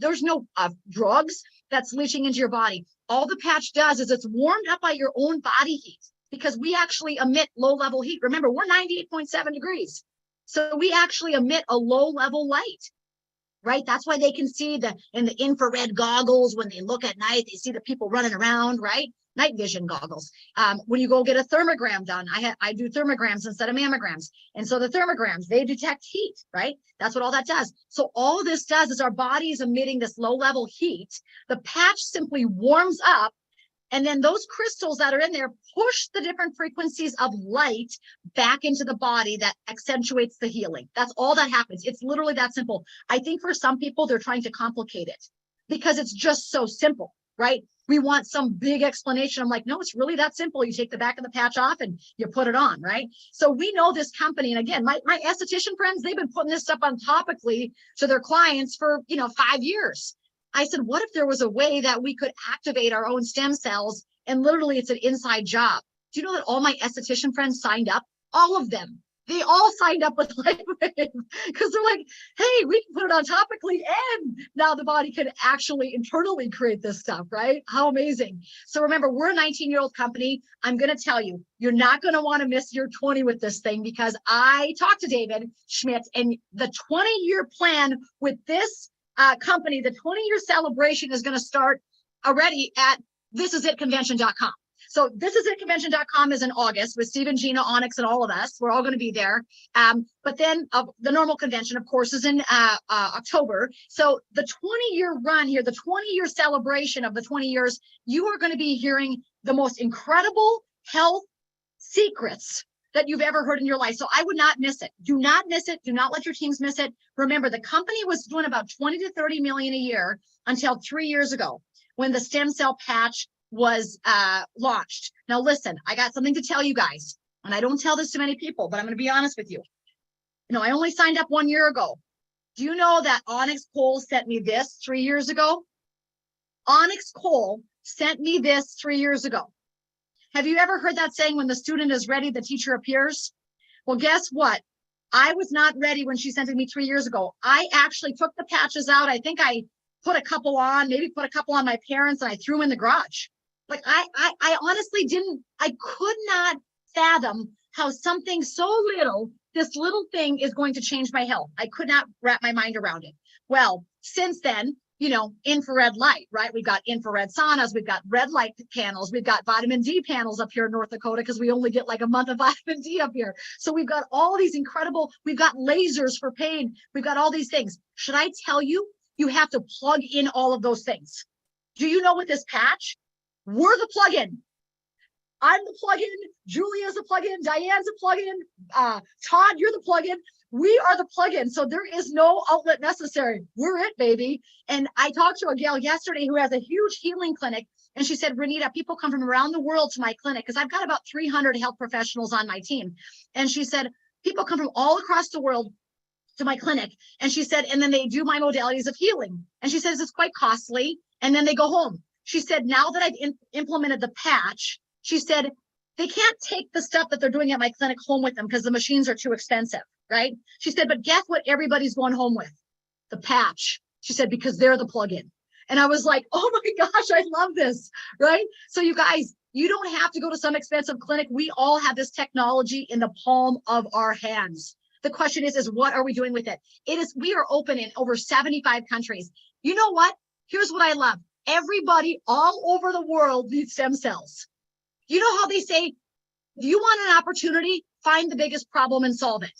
drugs that's leaching into your body. All the patch does is it's warmed up by your own body heat, because we actually emit low level heat. Remember, we're 98.7 degrees. So we actually emit a low level light, right? That's why they can see in the infrared goggles, when they look at night, they see the people running around, right? Night vision goggles. When you go get a thermogram done, I do thermograms instead of mammograms. And so the thermograms, they detect heat, right? That's what all that does. So all this does is our body is emitting this low level heat. The patch simply warms up, and then those crystals that are in there push the different frequencies of light back into the body that accentuates the healing. That's all that happens. It's literally that simple. I think for some people, they're trying to complicate it because it's just so simple, right? We want some big explanation. I'm like, no, it's really that simple. You take the back of the patch off and you put it on, right? So we know this company. And again, my esthetician friends, they've been putting this stuff on topically to their clients for, 5 years. I said, what if there was a way that we could activate our own stem cells? And literally it's an inside job. Do you know that all my esthetician friends signed up? All of them. They all signed up with LifeWave because they're like, hey, we can put it on topically, and now the body can actually internally create this stuff, right? How amazing. So remember, we're a 19-year-old company. I'm going to tell you, you're not going to want to miss your 20 with this thing, because I talked to David Schmidt, and the 20-year plan with this company, the 20-year celebration is going to start already at thisisitconvention.com. So thisisitconvention.com is in August with Steve and Gina, Onyx, and all of us. We're all going to be there. But then the normal convention, of course, is in October. So the 20-year run here, the 20-year celebration of the 20 years, you are going to be hearing the most incredible health secrets that you've ever heard in your life. So I would not miss it. Do not miss it. Do not let your teams miss it. Remember, the company was doing about 20 to 30 million a year until 3 years ago, when the stem cell patch was launched. Now, listen, I got something to tell you guys, and I don't tell this to many people, but I'm going to be honest with you. I only signed up 1 year ago. Do you know that Onyx Cole sent me this 3 years ago? Onyx Cole sent me this 3 years ago. Have you ever heard that saying, when the student is ready, the teacher appears? Well, guess what? I was not ready when she sent it me 3 years ago. I actually took the patches out. I think I put a couple on, maybe put a couple on my parents, and I threw them in the garage. Like I honestly I could not fathom how something so little, this little thing, is going to change my health. I could not wrap my mind around it. Well, since then, infrared light, right? We've got infrared saunas, we've got red light panels, we've got vitamin D panels up here in North Dakota because we only get like a month of vitamin D up here. So we've got all these incredible, we've got lasers for pain, we've got all these things. Should I tell you, you have to plug in all of those things. Do you know with this patch, we're the plug-in. I'm the plug-in, Julia's the plug-in, Diane's the plug-in, Todd, you're the plug-in. We are the plug-in, so there is no outlet necessary. We're it, baby. And I talked to a gal yesterday who has a huge healing clinic, and she said, Renita, people come from around the world to my clinic because I've got about 300 health professionals on my team. And she said, people come from all across the world to my clinic. And she said, and then they do my modalities of healing. And she says, it's quite costly. And then they go home. She said, now that I've implemented the patch, she said, they can't take the stuff that they're doing at my clinic home with them because the machines are too expensive, right? She said, but guess what everybody's going home with? The patch. She said, because they're the plug-in. And I was like, oh my gosh, I love this, right? So you guys, you don't have to go to some expensive clinic. We all have this technology in the palm of our hands. The question is what are we doing with it? We are open in over 75 countries. You know what? Here's what I love. Everybody all over the world needs stem cells. You know how they say, if you want an opportunity, find the biggest problem and solve it.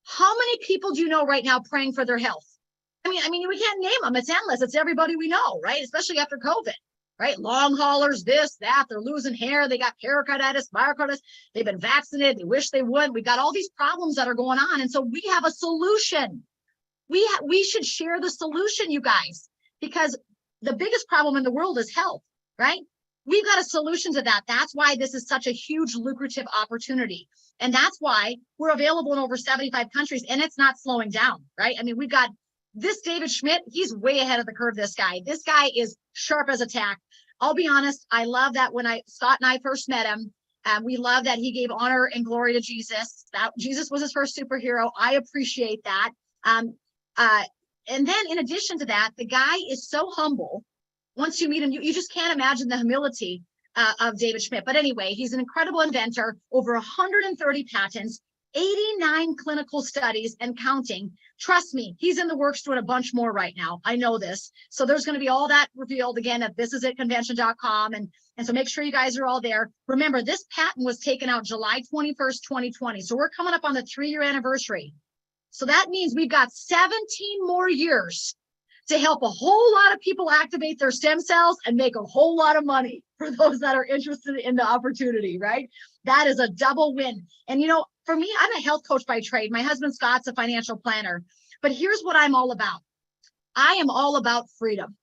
How many people do you know right now praying for their health? I mean, we can't name them. It's endless. It's everybody we know, right? Especially after COVID, right? Long haulers, this, that, they're losing hair. They got pericarditis, myocarditis. They've been vaccinated. They wish they would. We got all these problems that are going on. And so we have a solution. We should share the solution, you guys, because the biggest problem in the world is health, right? We've got a solution to that. That's why this is such a huge lucrative opportunity. And that's why we're available in over 75 countries, and it's not slowing down, right? I mean, we've got this David Schmidt, he's way ahead of the curve, this guy. This guy is sharp as a tack. I'll be honest, I love that when Scott and I first met him, we love that he gave honor and glory to Jesus. That Jesus was his first superhero. I appreciate that. And then in addition to that, the guy is so humble. Once you meet him, you just can't imagine the humility of David Schmidt. But anyway, he's an incredible inventor, over 130 patents, 89 clinical studies and counting. Trust me, he's in the works doing a bunch more right now. I know this. So there's going to be all that revealed again at thisisitconvention.com. And so make sure you guys are all there. Remember, this patent was taken out July 21st, 2020. So we're coming up on the 3-year anniversary. So that means we've got 17 more years to help a whole lot of people activate their stem cells and make a whole lot of money for those that are interested in the opportunity, right? That is a double win. And for me, I'm a health coach by trade. My husband Scott's a financial planner. But here's what I'm all about. I am all about freedom.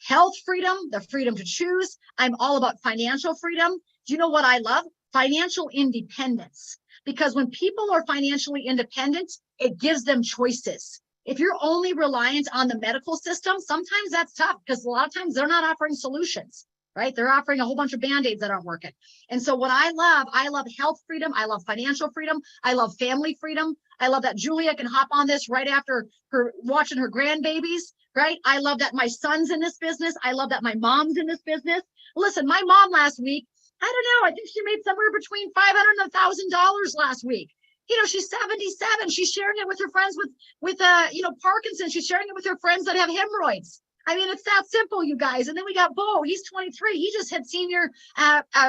Health freedom, the freedom to choose. I'm all about financial freedom. Do you know what I love? Financial independence. Because when people are financially independent, it gives them choices. If you're only reliant on the medical system, sometimes that's tough because a lot of times they're not offering solutions, right? They're offering a whole bunch of Band-Aids that aren't working. And so what I love health freedom. I love financial freedom. I love family freedom. I love that Julia can hop on this right after her watching her grandbabies, right? I love that my son's in this business. I love that my mom's in this business. Listen, my mom last week, I don't know, I think she made somewhere between $500 and $1,000 last week. She's 77. She's sharing it with her friends with Parkinson's. She's sharing it with her friends that have hemorrhoids. I mean, it's that simple, you guys. And then we got Bo. He's 23. He just hit senior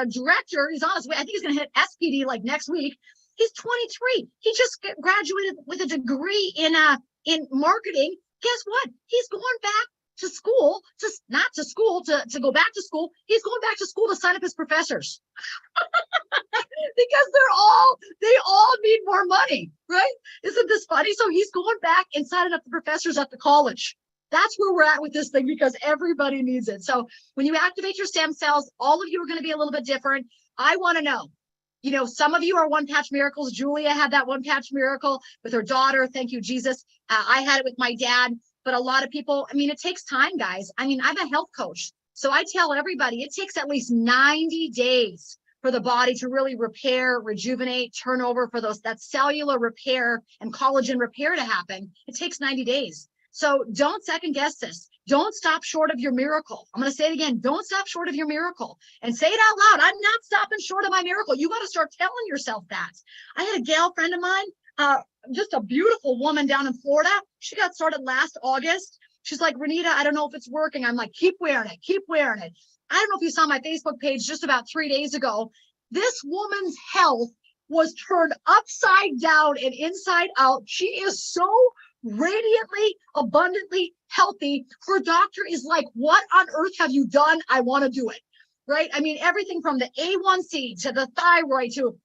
director. He's on his way. I think he's going to hit SPD like next week. He's 23. He just graduated with a degree in marketing. Guess what? He's going back to school, to go back to school. He's going back to school to sign up his professors. Because they all need more money, right? Isn't this funny? So he's going back and signing up the professors at the college. That's where we're at with this thing because everybody needs it. So when you activate your stem cells, all of you are going to be a little bit different. I want to know, some of you are one patch miracles. Julia had that one patch miracle with her daughter. Thank you, Jesus. I had it with my dad, but a lot of people, it takes time, guys. I'm a health coach. So I tell everybody it takes at least 90 days for the body to really repair, rejuvenate, turn over, for that cellular repair and collagen repair to happen. It takes 90 days. So don't second guess this. Don't stop short of your miracle. I'm going to say it again. Don't stop short of your miracle and say it out loud. I'm not stopping short of my miracle. You got to start telling yourself that. I had a gal friend of mine, just a beautiful woman down in Florida. She got started last August. She's like, Renita, I don't know if it's working. I'm like, keep wearing it, keep wearing it. I don't know if you saw my Facebook page just about 3 days ago. This woman's health was turned upside down and inside out. She is so radiantly, abundantly healthy. Her doctor is like, what on earth have you done? I want to do it. Right? I mean, everything from the A1C to the thyroid to,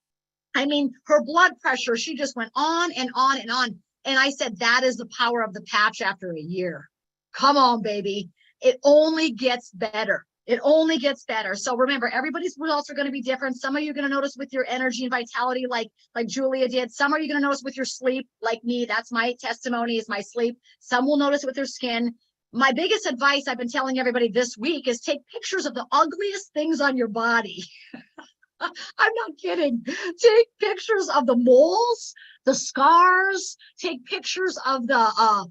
I mean, her blood pressure, she just went on and on and on. And I said, that is the power of the patch after a year. Come on, baby. It only gets better. It only gets better. So remember, everybody's results are going to be different. Some of you are going to notice with your energy and vitality, like Julia did. Some are you going to notice with your sleep, like me. That's my testimony, is my sleep. Some will notice it with their skin. My biggest advice I've been telling everybody this week is take pictures of the ugliest things on your body. I'm not kidding. Take pictures of the moles, the scars, take pictures of the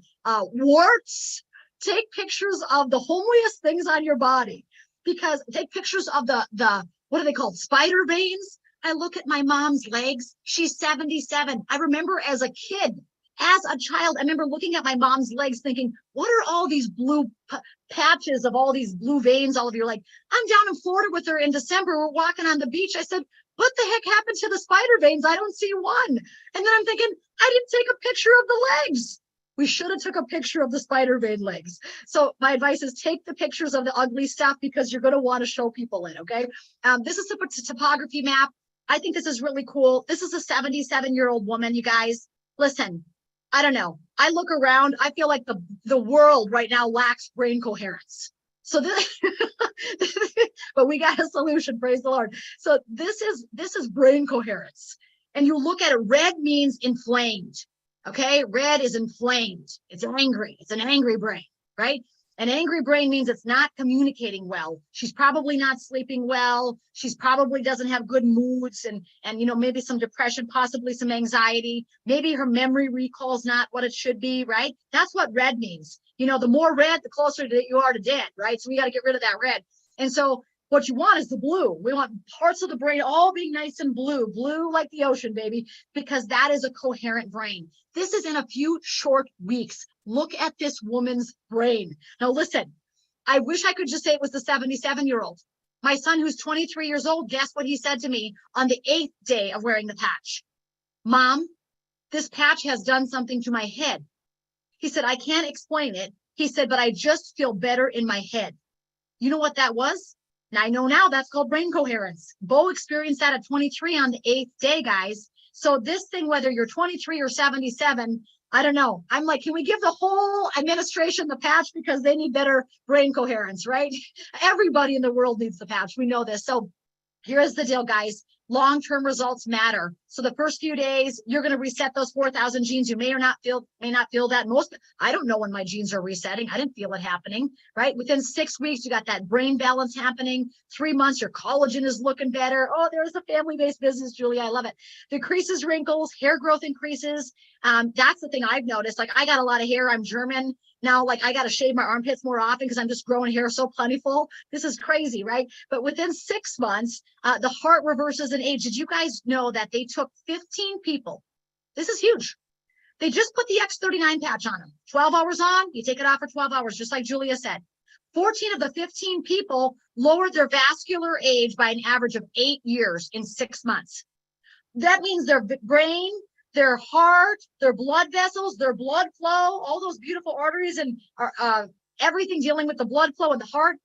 warts, take pictures of the homeliest things on your body. Because take pictures of the what are they called? Spider veins. I look at my mom's legs. She's 77. I remember as a kid, as a child, I remember looking at my mom's legs thinking, what are all these blue patches of all these blue veins all over your leg? I'm down in Florida with her in December. We're walking on the beach. I said, what the heck happened to the spider veins? I don't see one. And then I'm thinking, I didn't take a picture of the legs. We should have took a picture of the spider vein legs. So my advice is take the pictures of the ugly stuff because you're going to want to show people it, okay? This is a topography map. I think this is really cool. This is a 77-year-old woman, you guys. Listen, I don't know. I look around. I feel like the world right now lacks brain coherence. So this, but we got a solution, praise the Lord. So this is brain coherence. And you look at it, red means inflamed. Okay, red is inflamed. It's angry. It's an angry brain, right? An angry brain means it's not communicating well. She's probably not sleeping well. She's probably doesn't have good moods and maybe some depression, possibly some anxiety. Maybe her memory recall is not what it should be, right? That's what red means. The more red, the closer you are to dead, right? So we got to get rid of that red. And so what you want is the blue. We want parts of the brain all being nice and blue like the ocean, baby, because that is a coherent brain. This is in a few short weeks. Look at this woman's brain. Now, listen, I wish I could just say it was the 77-year-old. My son, who's 23 years old, guess what he said to me on the 8th day of wearing the patch? Mom, this patch has done something to my head. He said, I can't explain it. He said, but I just feel better in my head. You know what that was? I know now that's called brain coherence. Bo experienced that at 23 on the 8th day, guys. So this thing, whether you're 23 or 77, I don't know. I'm like, can we give the whole administration the patch because they need better brain coherence, right? Everybody in the world needs the patch. We know this. So here's the deal, guys. Long-term results matter. So the first few days, you're going to reset those 4,000 genes. You may not feel that. I don't know when my genes are resetting. I didn't feel it happening, right? Within 6 weeks, you got that brain balance happening. 3 months, your collagen is looking better. Oh, there's the family-based business, Julia. I love it. Decreases wrinkles, hair growth increases. That's the thing I've noticed. Like, I got a lot of hair. I'm German. Now, like, I got to shave my armpits more often because I'm just growing hair so plentiful. This is crazy, right? But within 6 months, the heart reverses in age. Did you guys know that they took 15 people? This is huge. They just put the X39 patch on them. 12 hours on, you take it off for 12 hours, just like Julia said. 14 of the 15 people lowered their vascular age by an average of 8 years in 6 months. That means their brain, their heart, their blood vessels, their blood flow, all those beautiful arteries and everything dealing with the blood flow and the heart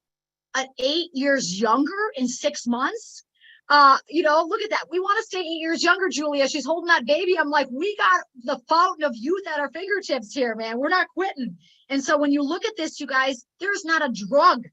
at 8 years younger in 6 months. Look at that. We want to stay 8 years younger, Julia. She's holding that baby. I'm like, we got the fountain of youth at our fingertips here, man. We're not quitting. And so when you look at this, you guys, there's not a drug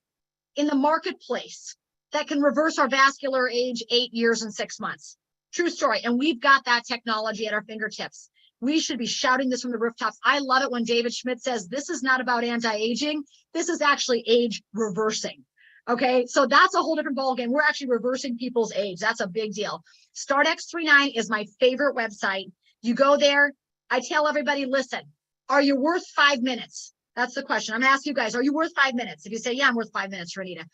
in the marketplace that can reverse our vascular age 8 years and 6 months. True story. And we've got that technology at our fingertips. We should be shouting this from the rooftops. I love it when David Schmidt says, this is not about anti-aging. This is actually age reversing. Okay, so that's a whole different ballgame. We're actually reversing people's age. That's a big deal. Start X39 is my favorite website. You go there. I tell everybody, listen, are you worth 5 minutes? That's the question. I'm going to ask you guys, are you worth 5 minutes? If you say, yeah, I'm worth 5 minutes, Renita.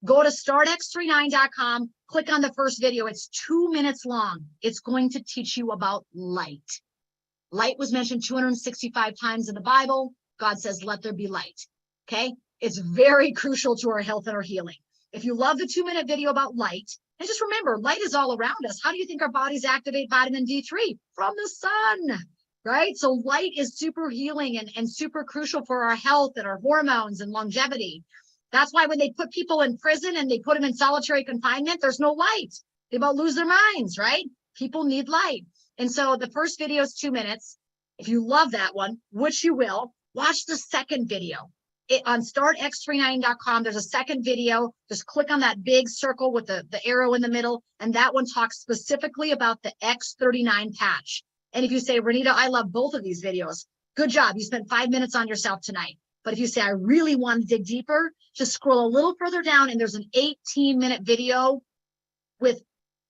Go to startx39.com, click on the first video. It's 2 minutes long. It's going to teach you about light. Light was mentioned 265 times in the Bible. God says, let there be light. Okay. It's very crucial to our health and our healing. If you love the 2-minute video about light, and just remember, light is all around us. How do you think our bodies activate vitamin D3? From the sun, right? So light is super healing and super crucial for our health and our hormones and longevity. That's why when they put people in prison and they put them in solitary confinement, there's no light. They about lose their minds, right? People need light. And so the first video is 2 minutes. If you love that one, which you will, watch the second video. On startx39.com, there's a second video. Just click on that big circle with the arrow in the middle. And that one talks specifically about the X39 patch. And if you say, Renita, I love both of these videos, good job. You spent 5 minutes on yourself tonight. But if you say, I really want to dig deeper, just scroll a little further down and there's an 18-minute video with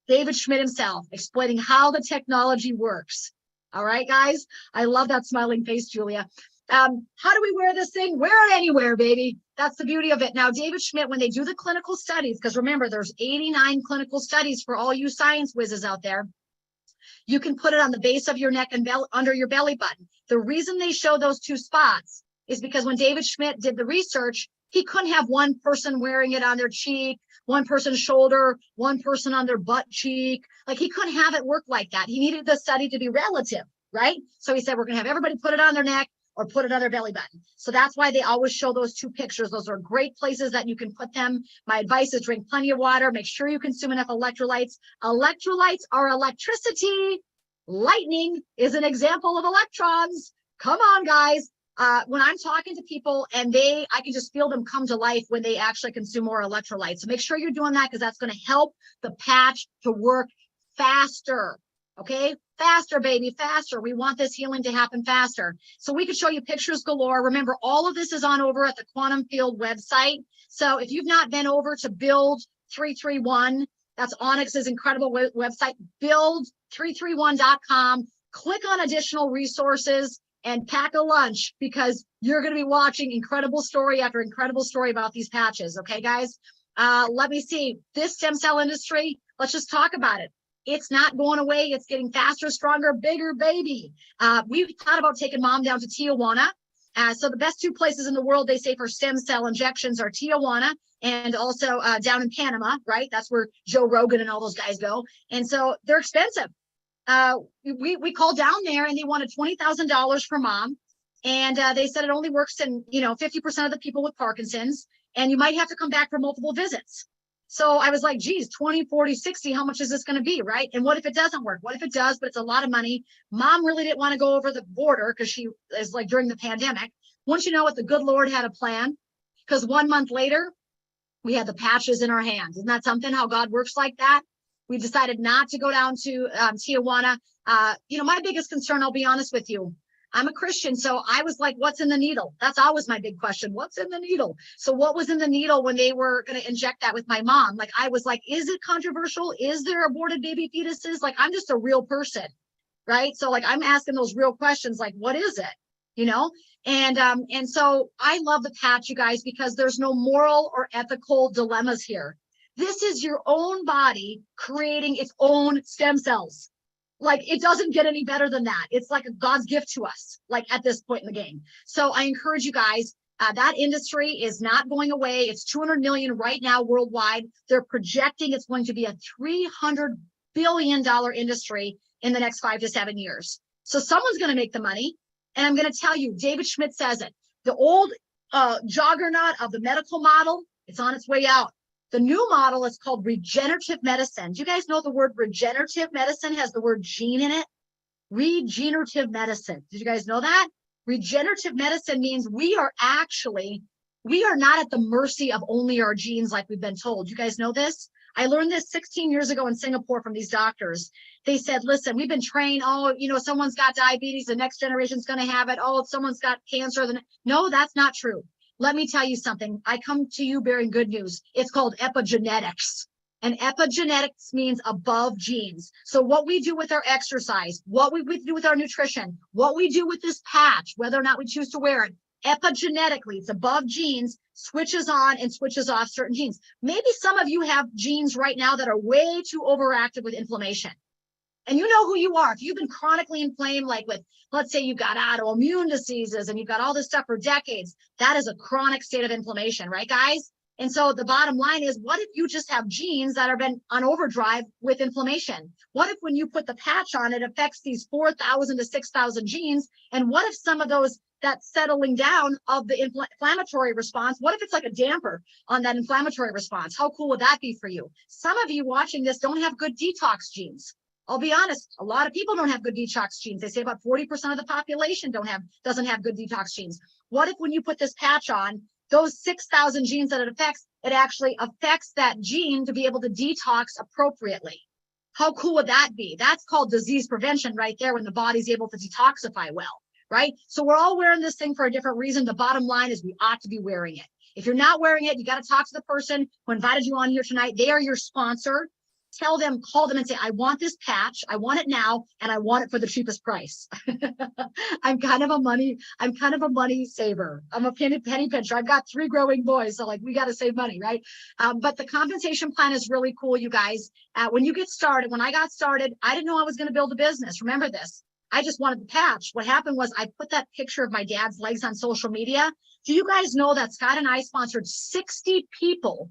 David Schmidt himself explaining how the technology works. All right, guys. I love that smiling face, Julia. How do we wear this thing? Wear it anywhere, baby. That's the beauty of it. Now, David Schmidt, when they do the clinical studies, because remember, there's 89 clinical studies for all you science whizzes out there. You can put it on the base of your neck and under your belly button. The reason they show those two spots is because when David Schmidt did the research, he couldn't have one person wearing it on their cheek, one person's shoulder, one person on their butt cheek. Like he couldn't have it work like that. He needed the study to be relative, right? So he said, we're going to have everybody put it on their neck or put it on their belly button. So that's why they always show those two pictures. Those are great places that you can put them. My advice is drink plenty of water. Make sure you consume enough electrolytes. Electrolytes are electricity. Lightning is an example of electrons. Come on, guys. When I'm talking to people and I can just feel them come to life when they actually consume more electrolytes. So make sure you're doing that because that's going to help the patch to work faster. Okay, faster, baby, faster. We want this healing to happen faster. So we could show you pictures galore. Remember, all of this is on over at the Quantum Field website. So if you've not been over to Build 331, that's Onyx's incredible website, build331.com. Click on additional resources and pack a lunch because you're going to be watching incredible story after incredible story about these patches. Okay, guys, let me see this stem cell industry. Let's just talk about it. It's not going away. It's getting faster, stronger, bigger, baby. We've thought about taking mom down to Tijuana. So the best two places in the world, they say, for stem cell injections are Tijuana and also down in Panama, right? That's where Joe Rogan and all those guys go. And so they're expensive. We called down there and they wanted $20,000 for mom. And they said it only works in, 50% of the people with Parkinson's. And you might have to come back for multiple visits. So I was like, geez, 20, 40, 60, how much is this going to be, right? And what if it doesn't work? What if it does, but it's a lot of money? Mom really didn't want to go over the border because she is like during the pandemic. Once you know what, the good Lord had a plan, because 1 month later, we had the patches in our hands. Isn't that something, how God works like that? We decided not to go down to Tijuana. My biggest concern, I'll be honest with you, I'm a Christian, so I was like, what's in the needle? That's always my big question. What's in the needle? So what was in the needle when they were going to inject that with my mom? Like, I was like, is it controversial? Is there aborted baby fetuses? Like, I'm just a real person, right? So like, I'm asking those real questions, like, what is it? And so I love the patch, you guys, because there's no moral or ethical dilemmas here. This is your own body creating its own stem cells. Like, it doesn't get any better than that. It's like a God's gift to us, like at this point in the game. So I encourage you guys, that industry is not going away. It's 200 million right now worldwide. They're projecting it's going to be a $300 billion industry in the next 5 to 7 years. So someone's going to make the money. And I'm going to tell you, David Schmidt says it, the old juggernaut of the medical model, it's on its way out. The new model is called regenerative medicine. Do you guys know the word regenerative medicine has the word gene in it? Regenerative medicine. Did you guys know that? Regenerative medicine means we are not at the mercy of only our genes like we've been told. You guys know this? I learned this 16 years ago in Singapore from these doctors. They said, listen, we've been trained, someone's got diabetes, the next generation's going to have it. Oh, if someone's got cancer. No, that's not true. Let me tell you something. I come to you bearing good news. It's called epigenetics. And epigenetics means above genes. So what we do with our exercise, what we do with our nutrition, what we do with this patch, whether or not we choose to wear it, epigenetically, it's above genes, switches on and switches off certain genes. Maybe some of you have genes right now that are way too overactive with inflammation. And you know who you are. If you've been chronically inflamed, like with, let's say you've got autoimmune diseases and you've got all this stuff for decades, that is a chronic state of inflammation, right, guys? And so the bottom line is, what if you just have genes that have been on overdrive with inflammation? What if when you put the patch on, it affects these 4,000 to 6,000 genes? And what if some of those, that settling down of the inflammatory response, what if it's like a damper on that inflammatory response? How cool would that be for you? Some of you watching this don't have good detox genes. I'll be honest, a lot of people don't have good detox genes. They say about 40% of the population doesn't have good detox genes. What if when you put this patch on, those 6,000 genes that it affects, it actually affects that gene to be able to detox appropriately? How cool would that be? That's called disease prevention right there, when the body's able to detoxify well, right? So we're all wearing this thing for a different reason. The bottom line is we ought to be wearing it. If you're not wearing it, you got to talk to the person who invited you on here tonight. They are your sponsor. Tell them, call them and say, I want this patch. I want it now. And I want it for the cheapest price. I'm kind of a money saver. I'm a penny pincher. I've got 3 growing boys. So like, we got to save money, right? But the compensation plan is really cool, you guys. When you get started, when I got started, I didn't know I was going to build a business. Remember this. I just wanted the patch. What happened was I put that picture of my dad's legs on social media. Do you guys know that Scott and I sponsored 60 people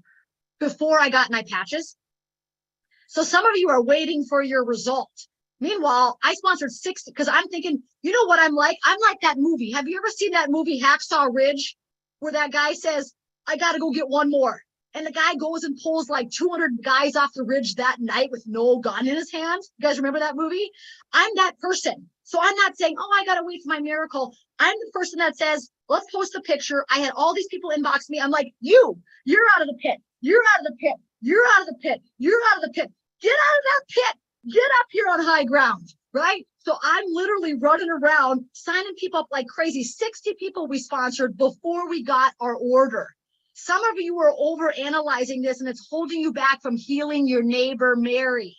before I got my patches? So some of you are waiting for your result. Meanwhile, I sponsored 60 because I'm thinking, you know what I'm like? I'm like that movie. Have you ever seen that movie Hacksaw Ridge, where that guy says, I got to go get one more. And the guy goes and pulls like 200 guys off the ridge that night with no gun in his hand. You guys remember that movie? I'm that person. So I'm not saying, oh, I got to wait for my miracle. I'm the person that says, let's post a picture. I had all these people inbox me. I'm like, you're out of the pit. You're out of the pit. You're out of the pit. You're out of the pit. Get out of that pit. Get up here on high ground, right? So I'm literally running around signing people up like crazy. 60 people we sponsored before we got our order. Some of you are over analyzing this and it's holding you back from healing your neighbor, Mary.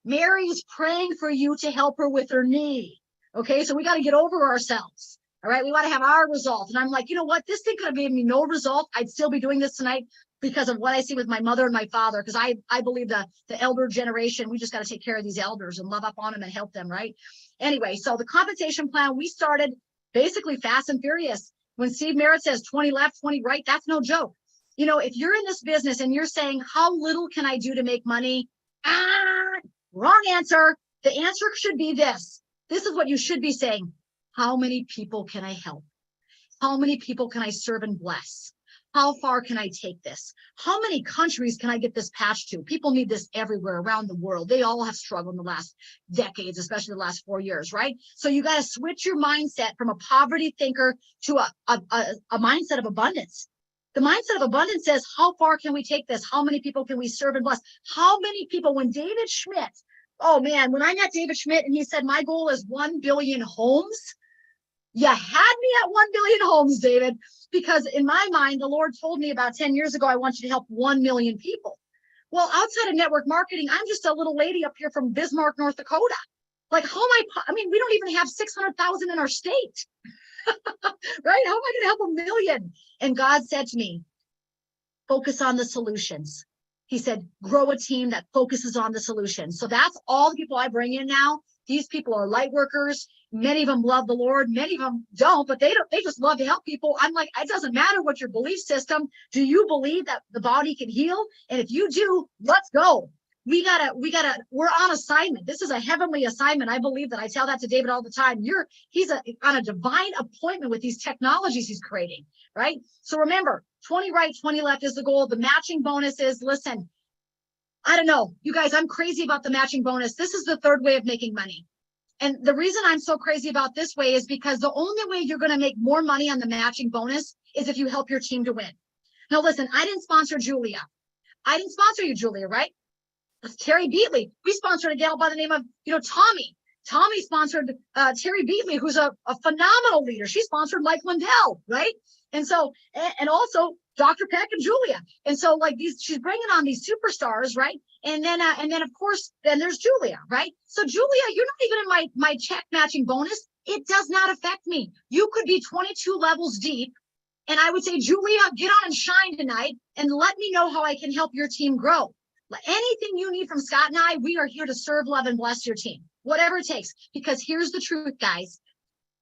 Mary is praying for you to help her with her knee. Okay, so we got to get over ourselves. All right, we want to have our result. And I'm like, you know what? This thing could have made me no result. I'd still be doing this tonight because of what I see with my mother and my father, because I believe the elder generation, we just got to take care of these elders and love up on them and help them, right? Anyway, so the compensation plan, we started basically fast and furious. When Steve Merritt says 20 left, 20 right, that's no joke. You know, if you're in this business and you're saying, how little can I do to make money? Wrong answer. The answer should be this. This is what you should be saying. How many people can I help? How many people can I serve and bless? How far can I take this? How many countries can I get this patch to? People need this everywhere around the world. They all have struggled in the last decades, especially the last 4 years, right? So you got to switch your mindset from a poverty thinker to a mindset of abundance. The mindset of abundance says, how far can we take this? How many people can we serve and bless? How many people, when David Schmidt, oh man, when I met David Schmidt and he said, my goal is 1 billion homes. You had me at 1 billion homes, David, because in my mind, the Lord told me about 10 years ago, I want you to help 1 million people. Well, outside of network marketing, I'm just a little lady up here from Bismarck, North Dakota. Like, how am I mean, we don't even have 600,000 in our state, right? How am I going to help 1 million? And God said to me, focus on the solutions. He said, grow a team that focuses on the solutions. So that's all the people I bring in now. These people are light workers. Many of them love the Lord. Many of them don't, but they just love to help people. I'm like, it doesn't matter what your belief system. Do you believe that the body can heal? And if you do, let's go. We're on assignment. This is a heavenly assignment. I believe that. I tell that to David all the time. He's on a divine appointment with these technologies he's creating, right? So remember, 20 right, 20 left is the goal. The matching bonus is, listen, I don't know, you guys, I'm crazy about the matching bonus. This is the third way of making money. And the reason I'm so crazy about this way is because the only way you're going to make more money on the matching bonus is if you help your team to win. Now, listen, I didn't sponsor Julia. I didn't sponsor you, Julia, right? That's Terry Beatley. We sponsored a gal by the name of, Tommy. Tommy sponsored Terry Beatley, who's a phenomenal leader. She sponsored Mike Lindell, right? And so, and also Dr. Peck and Julia. And so like she's bringing on these superstars, right? And then of course, then there's Julia, right? So Julia, you're not even in my check matching bonus. It does not affect me. You could be 22 levels deep. And I would say, Julia, get on and shine tonight and let me know how I can help your team grow. Anything you need from Scott and I, we are here to serve, love, and bless your team. whatever it takes. Because here's the truth, guys.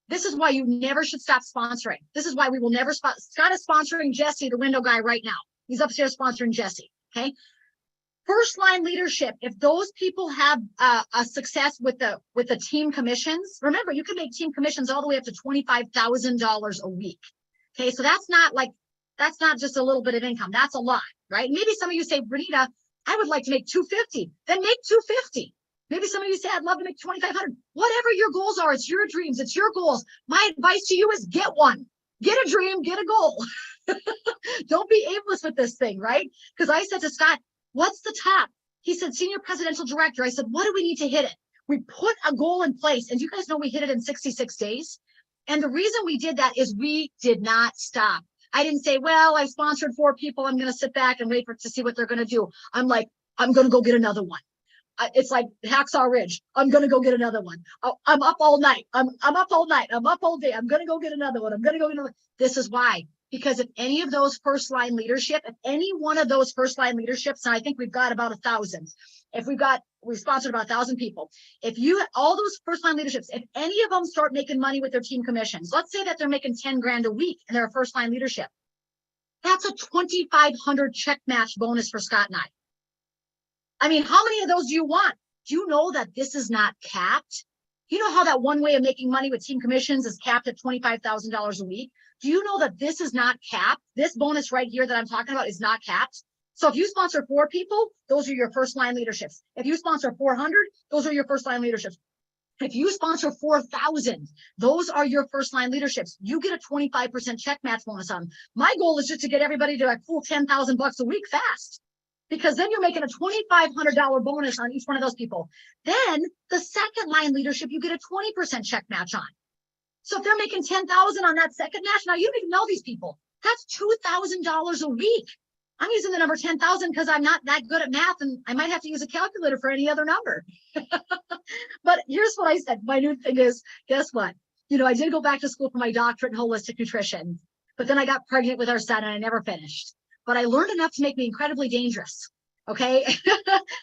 This is why you never should stop sponsoring. This is why we will never spot. Scott is sponsoring Jesse, the window guy, right now. He's upstairs sponsoring Jesse. Okay. First line leadership. If those people have a success with the team commissions, remember, you can make team commissions all the way up to $25,000 a week. Okay. So that's not just a little bit of income. That's a lot, right? Maybe some of you say, Bernita, I would like to make 250. Then make 250. Maybe some of you say, I'd love to make 2,500. Whatever your goals are, it's your dreams, it's your goals. My advice to you is get one. Get a dream, get a goal. Don't be aimless with this thing, right? Because I said to Scott, what's the top? He said, senior presidential director. I said, what do we need to hit it? We put a goal in place. And you guys know we hit it in 66 days. And the reason we did that is we did not stop. I didn't say, well, I've sponsored 4 people. I'm going to sit back and wait to see what they're going to do. I'm like, I'm going to go get another one. It's like Hacksaw Ridge. I'm going to go get another one. I'm up all night. I'm up all night. I'm up all day. I'm going to go get another one. I'm going to go get another one. This is why. Because if any of those first line leadership, if any one of those first line leaderships, and I think we've got about 1,000, we've sponsored about 1,000 people. All those first line leaderships, if any of them start making money with their team commissions, let's say that they're making 10 grand a week and they're a first line leadership, that's a 2,500 check match bonus for Scott and I. I mean, how many of those do you want? Do you know that this is not capped? You know how that one way of making money with team commissions is capped at $25,000 a week? Do you know that this is not capped? This bonus right here that I'm talking about is not capped. So if you sponsor 4 people, those are your first line leaderships. If you sponsor 400, those are your first line leaderships. If you sponsor 4,000, those are your first line leaderships. You get a 25% check match bonus on them. My goal is just to get everybody to a full $10,000 a week fast. Because then you're making a $2,500 bonus on each one of those people. Then the second line leadership, you get a 20% check match on. So if they're making $10,000 on that second match, now you don't even know these people. That's $2,000 a week. I'm using the number 10,000 because I'm not that good at math and I might have to use a calculator for any other number. But here's what I said. My new thing is, guess what? I did go back to school for my doctorate in holistic nutrition, but then I got pregnant with our son and I never finished. But I learned enough to make me incredibly dangerous. Okay.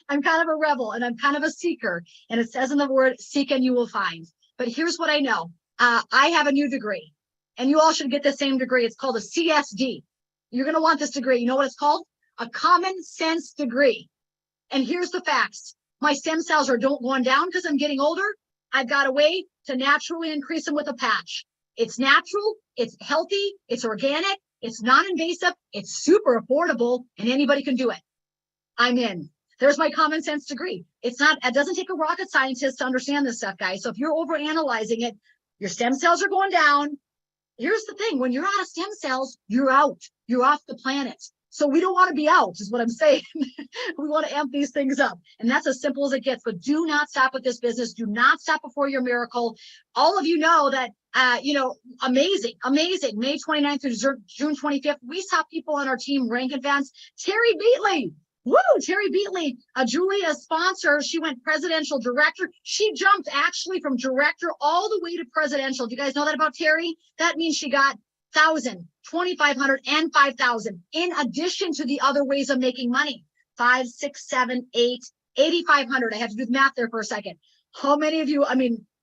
I'm kind of a rebel and I'm kind of a seeker. And it says in the word, seek and you will find. But here's what I know. I have a new degree and you all should get the same degree. It's called a CSD. You're going to want this degree. You know what it's called? A common sense degree. And here's the facts. My stem cells are going down because I'm getting older. I've got a way to naturally increase them with a patch. It's natural. It's healthy. It's organic. It's non-invasive. It's super affordable and anybody can do it. I'm in. There's my common sense degree. It doesn't take a rocket scientist to understand this stuff, guys. So if you're overanalyzing it, your stem cells are going down. Here's the thing. When you're out of stem cells, you're out. You're off the planet. So we don't want to be out, is what I'm saying. We want to amp these things up. And that's as simple as it gets. But do not stop with this business. Do not stop before your miracle. All of you know that, amazing. May 29th through June 25th, we saw people on our team rank advance. Terry Beatley. Woo! Terry Beatley, Julia's sponsor. She went presidential director. She jumped actually from director all the way to presidential. Do you guys know that about Terry? That means she got 1,000, 2,500, and 5,000 in addition to the other ways of making money. 5, 6, 7, 8, 8,500. I had to do the math there for a second. How many of you,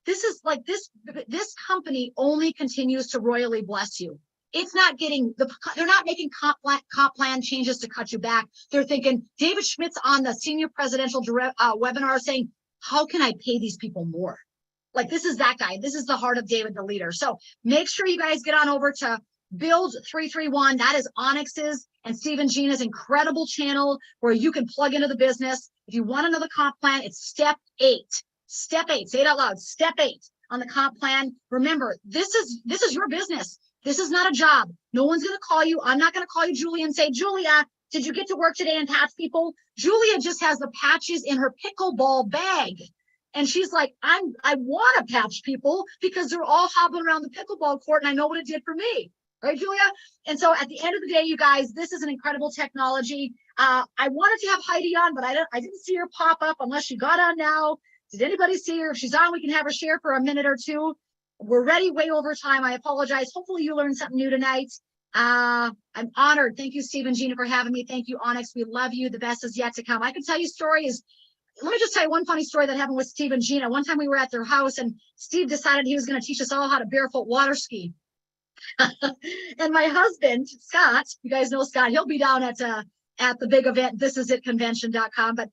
this is like this company only continues to royally bless you. It's not they're not making comp plan changes to cut you back. They're thinking, David Schmidt's on the senior presidential webinar saying, how can I pay these people more? Like, this is that guy. This is the heart of David, the leader. So make sure you guys get on over to Build 331. That is Onyx's and Stephen Gina's incredible channel where you can plug into the business. If you want another comp plan, it's step 8. Step 8. Say it out loud. Step 8 on the comp plan. Remember, this is your business. This is not a job. No one's going to call you. I'm not going to call you, Julia, and say, Julia, did you get to work today and patch people? Julia just has the patches in her pickleball bag. And she's like, I want to patch people because they're all hobbling around the pickleball court and I know what it did for me. Right, Julia? And so at the end of the day, you guys, this is an incredible technology. I wanted to have Heidi on, but I didn't see her pop up unless she got on now. Did anybody see her? If she's on, we can have her share for a minute or two. We're ready way over time. I apologize. Hopefully you learned something new tonight. I'm honored. Thank you, Steve and Gina, for having me. Thank you, Onyx. We love you. The best is yet to come. I can tell you stories. let me just tell you one funny story that happened with Steve and Gina. One time we were at their house and Steve decided he was going to teach us all how to barefoot water ski. And my husband, Scott, you guys know Scott, he'll be down at the big event, thisisitconvention.com. But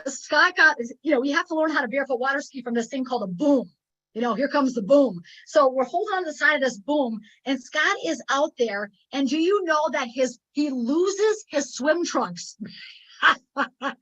Scott got, we have to learn how to barefoot water ski from this thing called a boom. Here comes the boom. So we're holding on to the side of this boom, and Scott is out there. And do you know that he loses his swim trunks? Barefoot water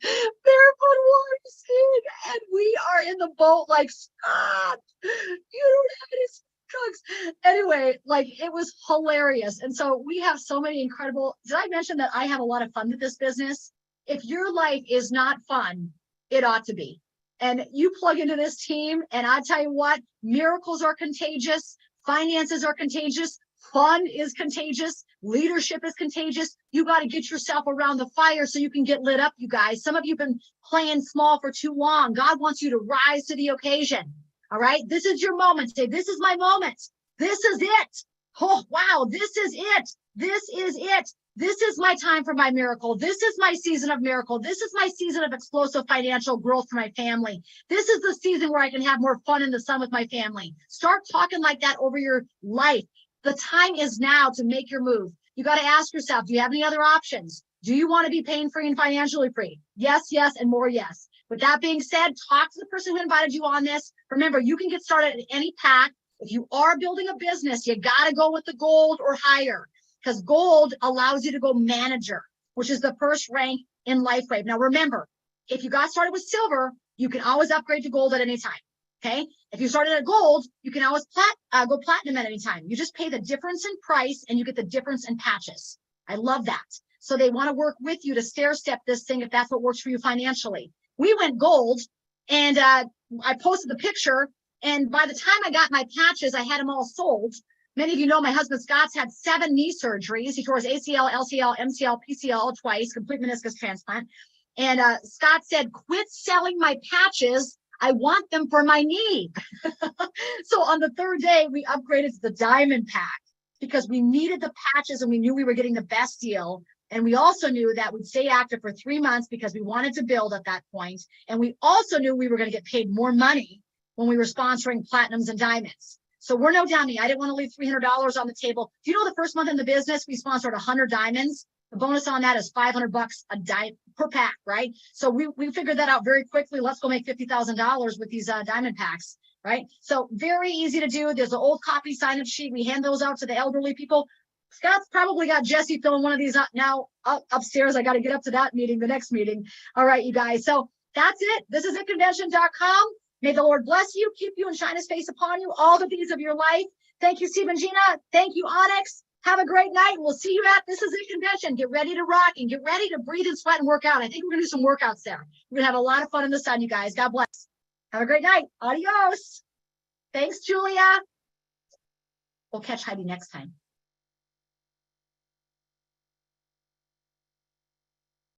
skiing, and we are in the boat like, Scott, you don't have any trunks. Anyway, like, it was hilarious. And so we have so many incredible. Did I mention that I have a lot of fun with this business? If your life is not fun, it ought to be. And you plug into this team, and I tell you what, miracles are contagious, finances are contagious, fun is contagious, leadership is contagious. You got to get yourself around the fire so you can get lit up, you guys. Some of you have been playing small for too long. God wants you to rise to the occasion. All right. This is your moment. Say, this is my moment. This is it. Oh, wow. This is it. This is it. This is my time for my miracle. This is my season of miracle. This is my season of explosive financial growth for my family. This is the season where I can have more fun in the sun with my family. Start talking like that over your life. The time is now to make your move. You got to ask yourself, do you have any other options? Do you want to be pain free and financially free? Yes, yes, and more yes. With that being said, talk to the person who invited you on this. Remember, you can get started at any pack. If you are building a business, you got to go with the gold or higher, because gold allows you to go manager, which is the first rank in LifeWave. Now, remember, if you got started with silver, you can always upgrade to gold at any time. Okay. If you started at gold, you can always go platinum at any time. You just pay the difference in price and you get the difference in patches. I love that. So they want to work with you to stair step this thing if that's what works for you financially. We went gold, and I posted the picture. And by the time I got my patches, I had them all sold. Many of you know my husband Scott's had 7 knee surgeries. He tore his ACL, LCL, MCL, PCL twice, complete meniscus transplant. And Scott said, quit selling my patches. I want them for my knee. So on the 3rd day, we upgraded to the diamond pack because we needed the patches and we knew we were getting the best deal. And we also knew that we'd stay active for 3 months because we wanted to build at that point. And we also knew we were going to get paid more money when we were sponsoring platinums and diamonds. So we're no dummy. I didn't want to leave $300 on the table. Do you know the first month in the business, we sponsored 100 diamonds? The bonus on that is $500 a diamond per pack, right? So we figured that out very quickly. Let's go make $50,000 with these diamond packs, right? So very easy to do. There's an old copy sign-up sheet. We hand those out to the elderly people. Scott's probably got Jesse filling one of these up now upstairs. I got to get up to that meeting, the next meeting. All right, you guys. So that's it. This is itconvention.com. May the Lord bless you, keep you, and shine his face upon you all the days of your life. Thank you, Steve and Gina. Thank you, Onyx. Have a great night. We'll see you at This Is It Convention. Get ready to rock and get ready to breathe and sweat and work out. I think we're going to do some workouts there. We're going to have a lot of fun in the sun, you guys. God bless. Have a great night. Adios. Thanks, Julia. We'll catch Heidi next time.